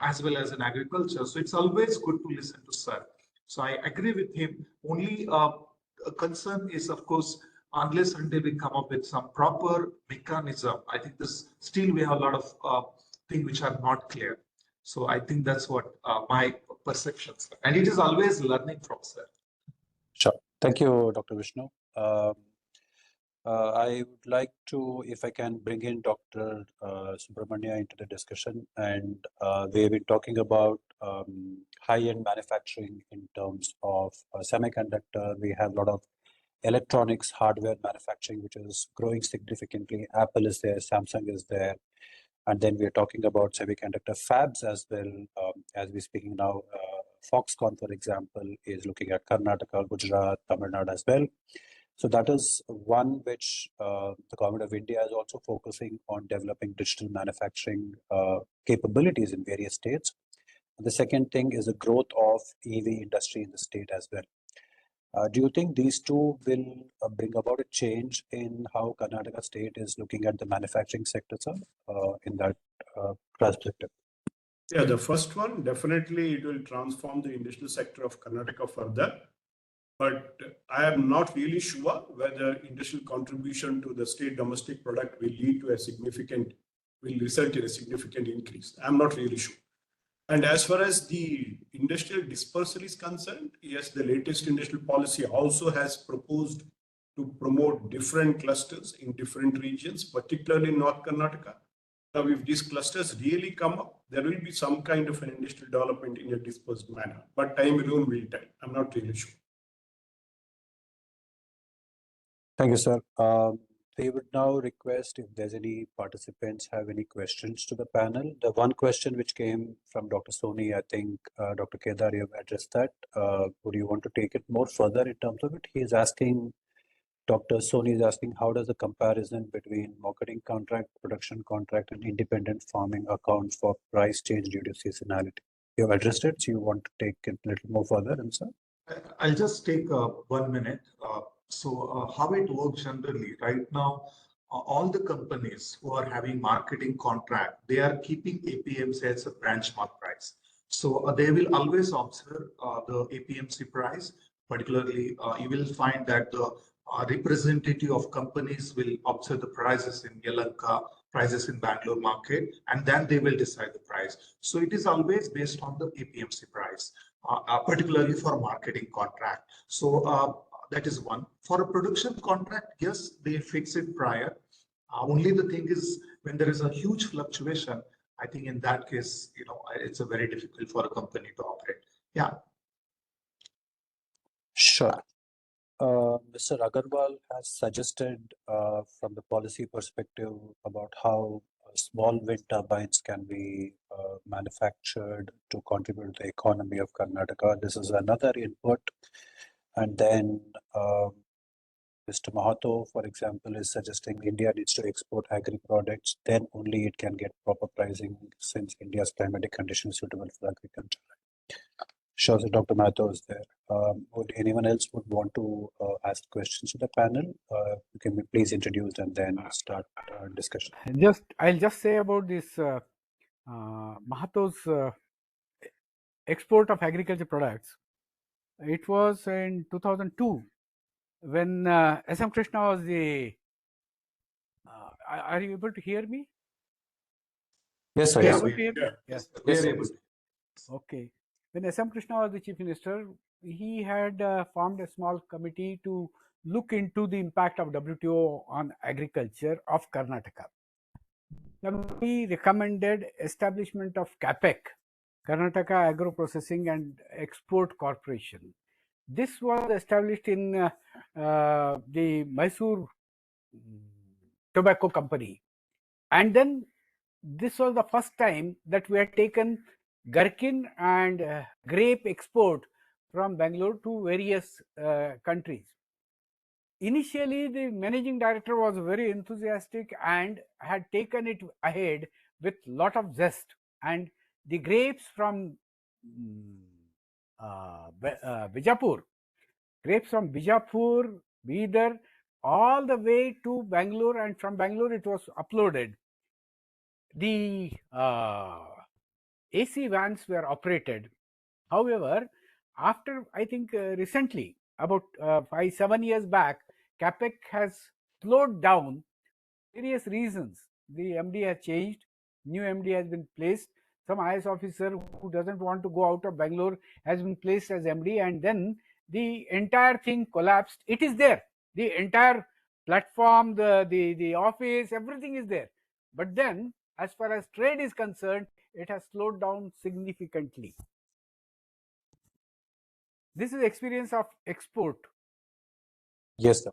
C: As well as in agriculture. So it's always good to listen to sir. So I agree with him. Only a concern is, of course, unless until we come up with some proper mechanism, I think this still we have a lot of things which are not clear. So I think that's what my perceptions are. And it is always learning from, sir.
B: Sure. Thank you, Dr. Vishnu. I would like to, if I can bring in Dr. Subrahmanya into the discussion, and we've been talking about high-end manufacturing in terms of semiconductor. We have a lot of electronics, hardware manufacturing, which is growing significantly. Apple is there, Samsung is there, and then we are talking about semiconductor fabs as well. As we're speaking now, Foxconn, for example, is looking at Karnataka, Gujarat, Tamil Nadu as well. So that is one which the government of India is also focusing on developing digital manufacturing capabilities in various states. And the second thing is the growth of EV industry in the state as well. Do you think these two will bring about a change in how Karnataka state is looking at the manufacturing sector, sir, in that perspective?
E: Yeah, the first one, definitely it will transform the industrial sector of Karnataka further. But I am not really sure whether industrial contribution to the state domestic product will result in a significant increase. I'm not really sure. And as far as the industrial dispersal is concerned, yes, the latest industrial policy also has proposed to promote different clusters in different regions, particularly in North Karnataka. Now, if these clusters really come up, there will be some kind of an industrial development in a dispersed manner. But time alone will tell. I'm not really sure.
B: Thank you, sir. We would now request if there's any participants have any questions to the panel. The one question which came from Dr. Soni, I think Dr. Kedar, you have addressed that. Would you want to take it more further in terms of it? He is asking, Dr. Soni is asking, how does the comparison between marketing contract, production contract, and independent farming account for price change due to seasonality? You have addressed it, so you want to take it a little more further, and sir?
C: I'll just take 1 minute. How it works generally, right now, all the companies who are having marketing contract, they are keeping APMC as a benchmark price. So they will always observe the APMC price. Particularly, you will find that the representative of companies will observe the prices in Yelahanka, prices in Bangalore market, and then they will decide the price. So it is always based on the APMC price, particularly for marketing contract. So that is one. For a production contract, yes, they fix it prior. Only the thing is, when there is a huge fluctuation, I think in that case, it's a very difficult for a company to operate. Yeah.
B: Sure. Mr. Agarwal has suggested from the policy perspective about how small wind turbines can be manufactured to contribute to the economy of Karnataka. This is another input. And then Mr. Mahato, for example, is suggesting India needs to export agri products, then only it can get proper pricing since India's climatic conditions suitable for agriculture. Sure, so Dr. Mahato is there. Would anyone else would want to ask questions to the panel? You can please introduce and then start discussion.
F: I'll just say about this Mahato's export of agriculture products. It was in 2002 when SM Krishna was the. Are you able to hear me?
B: Yes, sir.
C: Yeah,
B: Yes.
C: we are able to.
F: Okay. When SM Krishna was the chief minister, he had formed a small committee to look into the impact of WTO on agriculture of Karnataka. He recommended establishment of CAPEC, Karnataka Agro Processing and Export Corporation. This was established in the Mysore Tobacco Company. And then this was the first time that we had taken gherkin and grape export from Bangalore to various countries. Initially, the managing director was very enthusiastic and had taken it ahead with lot of zest. And the grapes from Bijapur, Bidar, all the way to Bangalore, and from Bangalore it was uploaded. The AC vans were operated. However, after I think recently, about 5-7 years back, CAPEC has slowed down. Various reasons. The MD has changed, new MD has been placed. Some IS officer who doesn't want to go out of Bangalore has been placed as MD, and then the entire thing collapsed. It is there. The entire platform, the office, everything is there. But then, as far as trade is concerned, it has slowed down significantly. This is experience of export.
B: Yes, sir.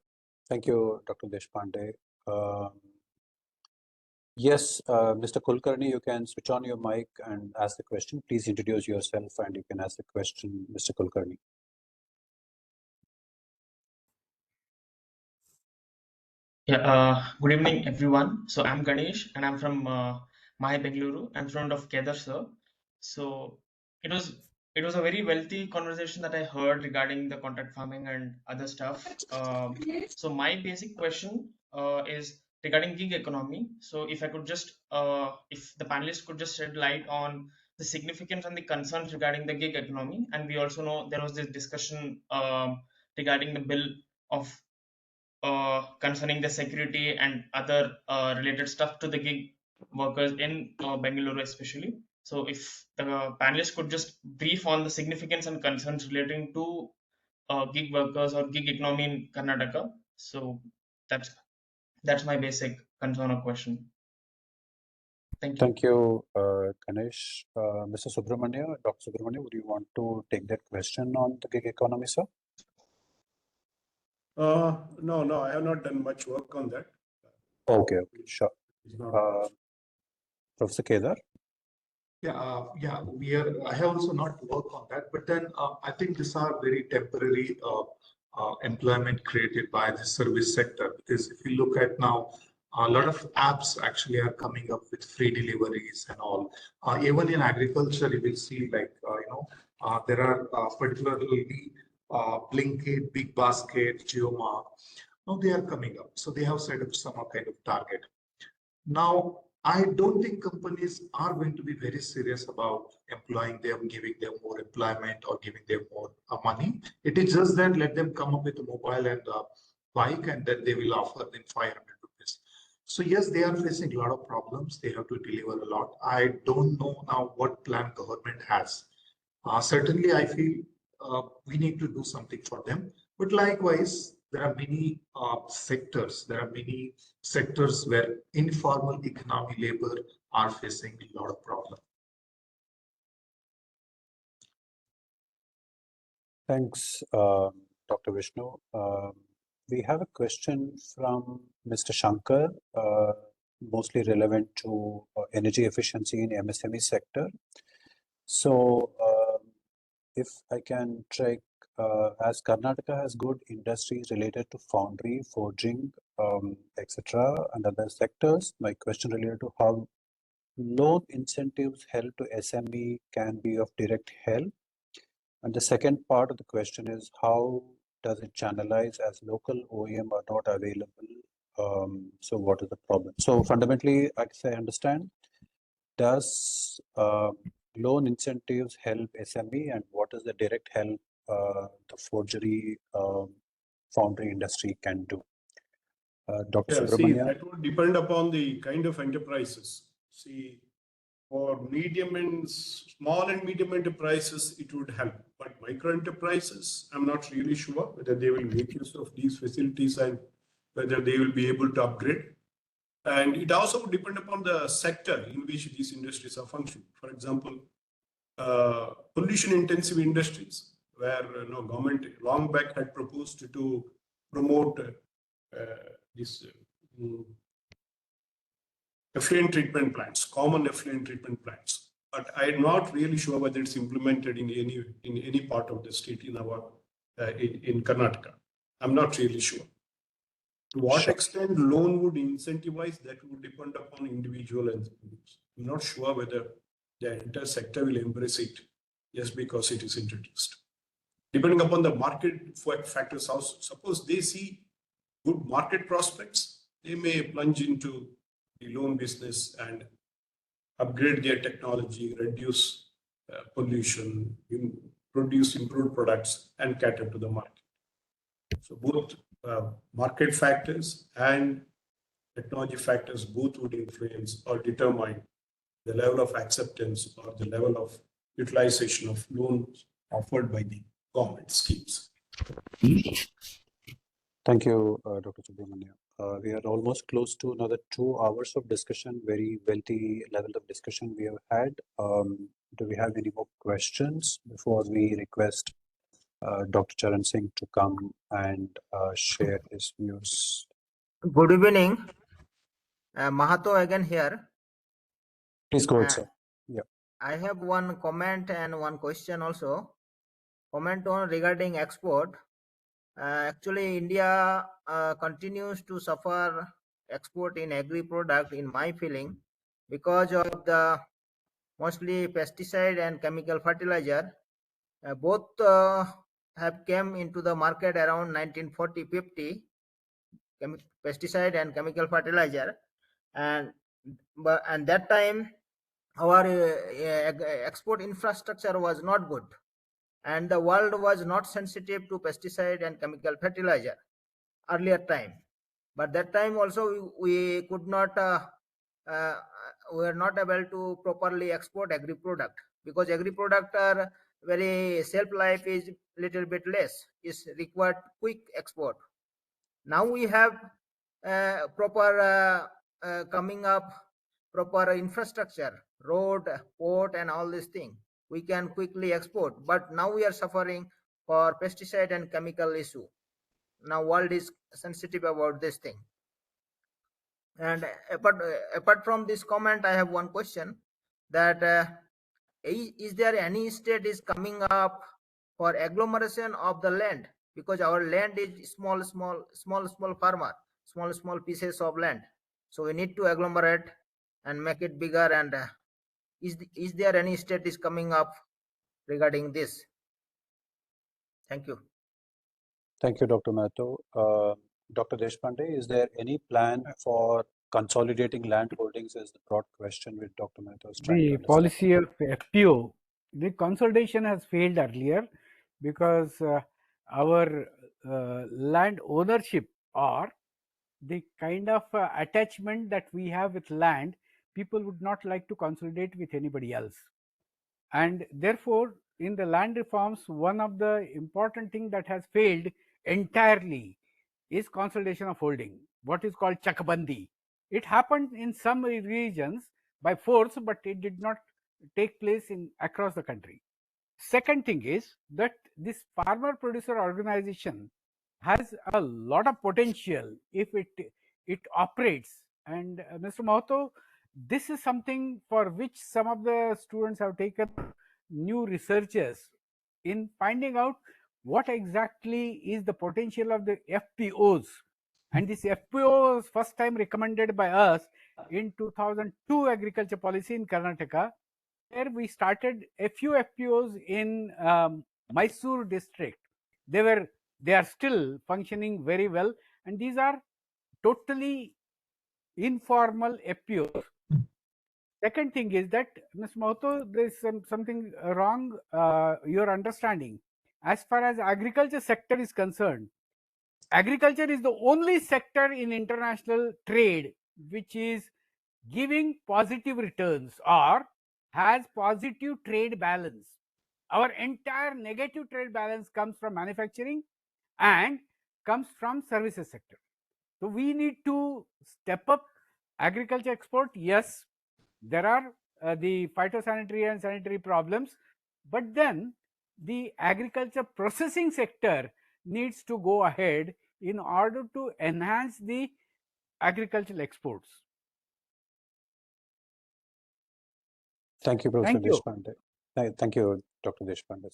B: Thank you, Dr. Deshpande. Yes, Mr. Kulkarni, you can switch on your mic and ask the question. Please introduce yourself and you can ask the question, Mr. Kulkarni.
G: Yeah, good evening, everyone. So I'm Ganesh, and I'm from Mahi Bengaluru. I'm from of Kedar, sir. So it was a very wealthy conversation that I heard regarding the contract farming and other stuff. So my basic question is regarding gig economy. So if I could just, if the panelists could just shed light on the significance and the concerns regarding the gig economy, and we also know there was this discussion regarding the bill of concerning the security and other related stuff to the gig workers in Bengaluru especially. So if the panelists could just brief on the significance and concerns relating to gig workers or gig economy in Karnataka. So that's my basic concern or question. Thank you.
B: Thank you, Ganesh. Mr. Subrahmanya, Dr. Subrahmanya, would you want to take that question on the gig economy, sir?
E: No, I have not done much work on that.
B: Okay, sure.
E: It's not
B: Professor Kedar?
C: Yeah, I have also not worked on that, but then I think these are very temporary employment created by the service sector. Because if you look at now, a lot of apps actually are coming up with free deliveries and all. Even in agriculture, you will see like there are particularly Blinkit, Big Basket, Geoma. Now they are coming up, so they have set up some kind of target. Now, I don't think companies are going to be very serious about employing them, giving them more employment or giving them more money. It is just that let them come up with a mobile and a bike and then they will offer them 500 rupees. So yes, they are facing a lot of problems. They have to deliver a lot. I don't know now what plan government has. Certainly, I feel we need to do something for them. But likewise, there are many sectors. There are many sectors where informal economy labor are facing a lot of problems.
B: Thanks, Dr. Vishnu. We have a question from Mr. Shankar, mostly relevant to energy efficiency in MSME sector. So, if I can check, as Karnataka has good industries related to foundry, forging, etc., and other sectors, my question related to how loan incentives help to SME can be of direct help. And the second part of the question is how does it channelize as local OEM are not available? So what is the problem? So fundamentally, as I understand, does loan incentives help SME and what is the direct help the forgery foundry industry can do? Dr.
E: Yeah, see,
B: Subrahmanya?
E: that would depend upon the kind of enterprises. See, for small and medium enterprises, it would help. But micro enterprises, I'm not really sure whether they will make use of these facilities and whether they will be able to upgrade. And it also would depend upon the sector in which these industries are functioning. For example, pollution-intensive industries, where government long back had proposed to promote this effluent treatment plants, common effluent treatment plants. But I'm not really sure whether it's implemented in any part of the state in our in Karnataka. I'm not really sure. To what extent loan would incentivize, that would depend upon individual entrepreneurs. I'm not sure whether the entire sector will embrace it just because it is introduced. Depending upon the market factors, suppose they see good market prospects, they may plunge into the loan business and upgrade their technology, reduce pollution, produce improved products, and cater to the market. So both market factors and technology factors both would influence or determine the level of acceptance or the level of utilization of loans offered by the government schemes.
B: Thank you, Dr. Subrahmanya. We are almost close to another 2 hours of discussion, very wealthy level of discussion we have had. Do we have any more questions before we request Dr. Charan Singh to come and share his views?
H: Good evening. Mahato again here.
B: Please go ahead, sir. Yeah.
H: I have one comment and one question also. Comment on regarding export. Actually, India continues to suffer export in agri product, in my feeling, because of the mostly pesticide and chemical fertilizer. Both have came into the market around 1940-50, pesticide and chemical fertilizer, and that time our export infrastructure was not good, and the world was not sensitive to pesticide and chemical fertilizer earlier time. But that time also we could not we were not able to properly export agri product, because agri product are very shelf life is little bit less, is required quick export. Now we have proper coming up proper infrastructure, road, port, and all these things. We can quickly export, but now we are suffering for pesticide and chemical issue. Now world is sensitive about this thing. And apart from this comment, I have one question, that is there any state is coming up for agglomeration of the land, because our land is small farmer, small pieces of land, so we need to agglomerate and make it bigger. And is there any state is coming up regarding this? Thank you.
B: Thank you, Dr. Mato. Dr. Deshpande, is there any plan for consolidating land holdings? Is the broad question which Dr. Mato is trying to
F: The
B: understand.
F: policy of FPO, the consolidation has failed earlier because our land ownership, or the kind of attachment that we have with land, people would not like to consolidate with anybody else. And therefore, in the land reforms, one of the important thing that has failed entirely is consolidation of holding, what is called chakbandi. It happened in some regions by force, but it did not take place in across the country. Second thing is that this farmer producer organization has a lot of potential if it operates. And Mr. Mahato, this is something for which some of the students have taken new researches in finding out what exactly is the potential of the FPOs. And this FPO was first time recommended by us in 2002 agriculture policy in Karnataka, where we started a few FPOs in Mysore district. They are still functioning very well, and these are totally informal FPOs. Second thing is that, Ms. Mahato, there is something wrong your understanding. As far as agriculture sector is concerned, agriculture is the only sector in international trade which is giving positive returns or has positive trade balance. Our entire negative trade balance comes from manufacturing and comes from services sector. So we need to step up agriculture export. Yes, there are the phytosanitary and sanitary problems, but then the agriculture processing sector needs to go ahead in order to enhance the agricultural exports.
B: Thank you, Professor
F: Thank you.
B: Deshpande. Thank you, Dr. Deshpande.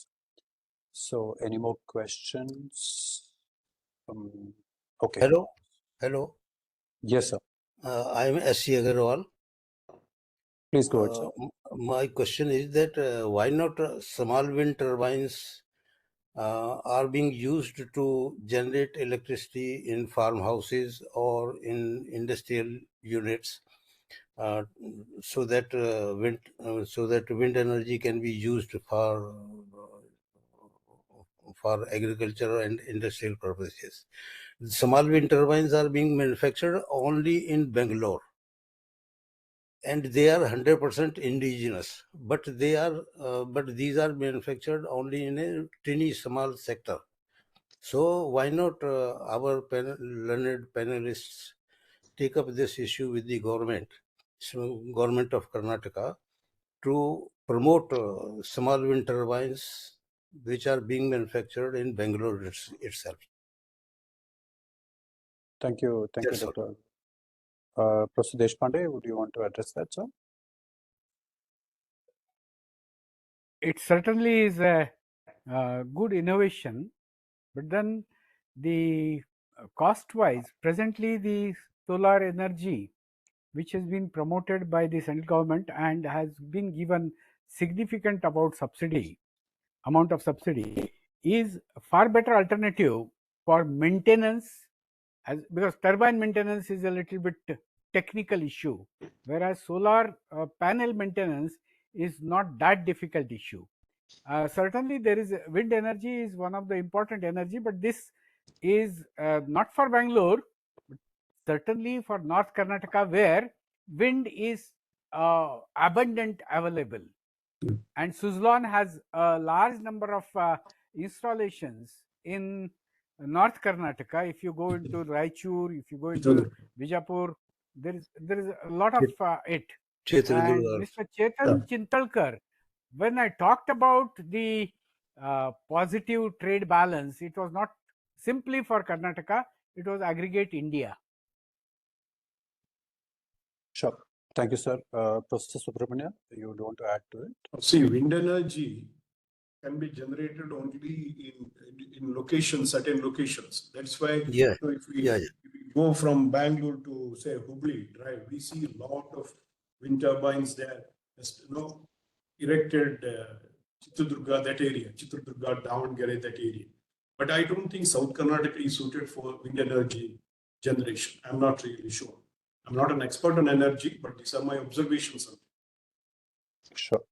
B: So, any more questions? Okay.
I: Hello.
B: Yes, sir.
I: I am S.C. Agarwal.
B: Please go ahead, sir.
I: My question is that why not small wind turbines are being used to generate electricity in farmhouses or in industrial units, so that wind energy can be used for agricultural and industrial purposes. Small wind turbines are being manufactured only in Bangalore, and they are 100% indigenous, but these are manufactured only in a tiny small sector. So why not our learned panelists take up this issue with the government, government of Karnataka, to promote small wind turbines which are being manufactured in Bangalore itself.
B: Thank you,
I: That's all.
B: Doctor. Professor Deshpande, would you want to address that, sir?
F: It certainly is a good innovation, but then the cost-wise, presently the solar energy, which has been promoted by the central government and has been given significant amount of subsidy, is a far better alternative for maintenance, because turbine maintenance is a little bit technical issue, whereas solar panel maintenance is not that difficult issue. Certainly there is wind energy is one of the important energy, but this is not for Bangalore, but certainly for North Karnataka, where wind is abundant available. And Suzlon has a large number of installations in North Karnataka. If you go into Raichur, if you go into Bijapur, there is a lot of it. And Mr. Chetan Chintalkar, when I talked about the positive trade balance, it was not simply for Karnataka, it was aggregate India.
B: Sure. Thank you, sir. Professor Subrahmanya, you would want to add to it?
E: See, wind energy can be generated only in locations, certain locations. That's why if we go from Bangalore to, say, Hubli Drive, we see a lot of wind turbines there, erected Chitradurga, that area, Chitradurga, Davangere, that area. But I don't think South Karnataka is suited for wind energy generation. I'm not really sure. I'm not an expert on energy, but these are my observations.
B: Sure.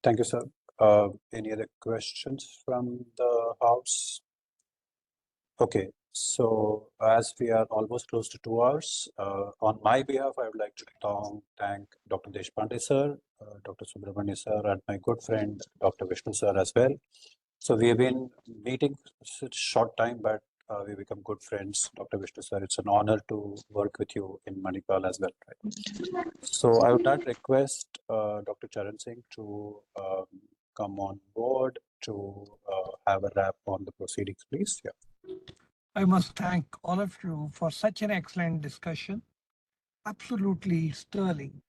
B: Thank you, sir. Any other questions from the house? Okay, so as we are almost close to 2 hours, on my behalf, I would like to thank Dr. Deshpande sir, Dr. Subrahmanya sir, and my good friend, Dr. Vishnu sir as well. So we have been meeting such a short time, but we become good friends. Dr. Vishnu sir, it's an honor to work with you in Manipal as well. Right? So I would not request Dr. Charan Singh to come on board to have a wrap on the proceedings, please. Yeah.
A: I must thank all of you for such an excellent discussion. Absolutely sterling.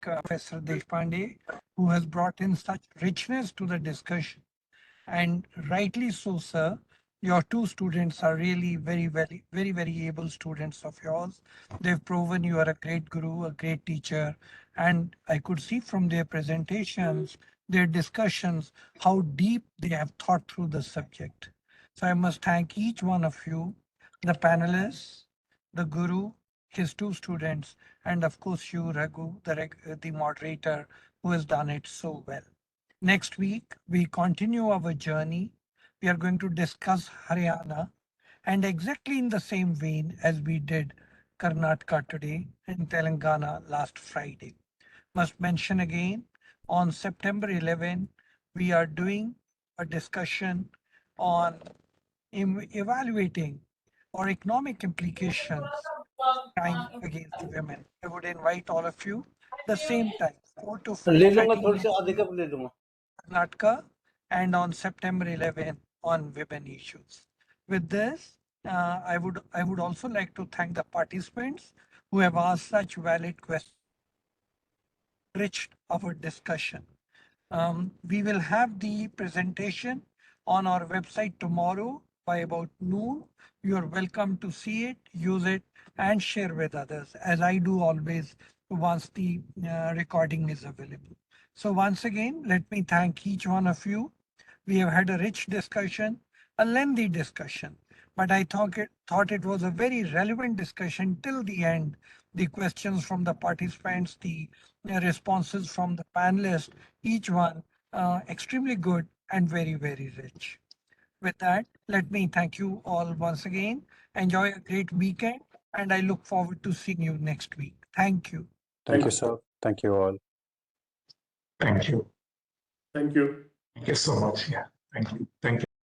A: Professor Deshpande, who has brought in such richness to the discussion. And rightly so, sir. Your two students are really very able students of yours. They've proven you are a great guru, a great teacher. And I could see from their presentations, their discussions, how deep they have thought through the subject. So I must thank each one of you, the panelists, the guru, his two students, and of course you, Raghu, the moderator, who has done it so well. Next week, we continue our journey. We are going to discuss Haryana, and exactly in the same vein as we did Karnataka today and Telangana last Friday. Must mention again, on September 11, we are doing a discussion on evaluating or economic implications crime against women. I would invite all of you the same time, 4 to 4:30 Karnataka, and on September 11 on women issues. With this, I would also like to thank the participants who have asked such valid questions, enriched our discussion. We will have the presentation on our website tomorrow by about noon. You are welcome to see it, use it, and share with others, as I do always once the recording is available. So once again, let me thank each one of you. We have had a rich discussion, a lengthy discussion, but I thought it was a very relevant discussion till the end. The questions from the participants, the responses from the panelists, each one extremely good and very rich. With that, let me thank you all once again. Enjoy a great weekend. and I look forward to seeing you next week. Thank you.
B: Thank you, sir. Thank you all.
C: Thank you.
E: Thank you.
C: Thank you so much. Yeah. Thank you. Thank you.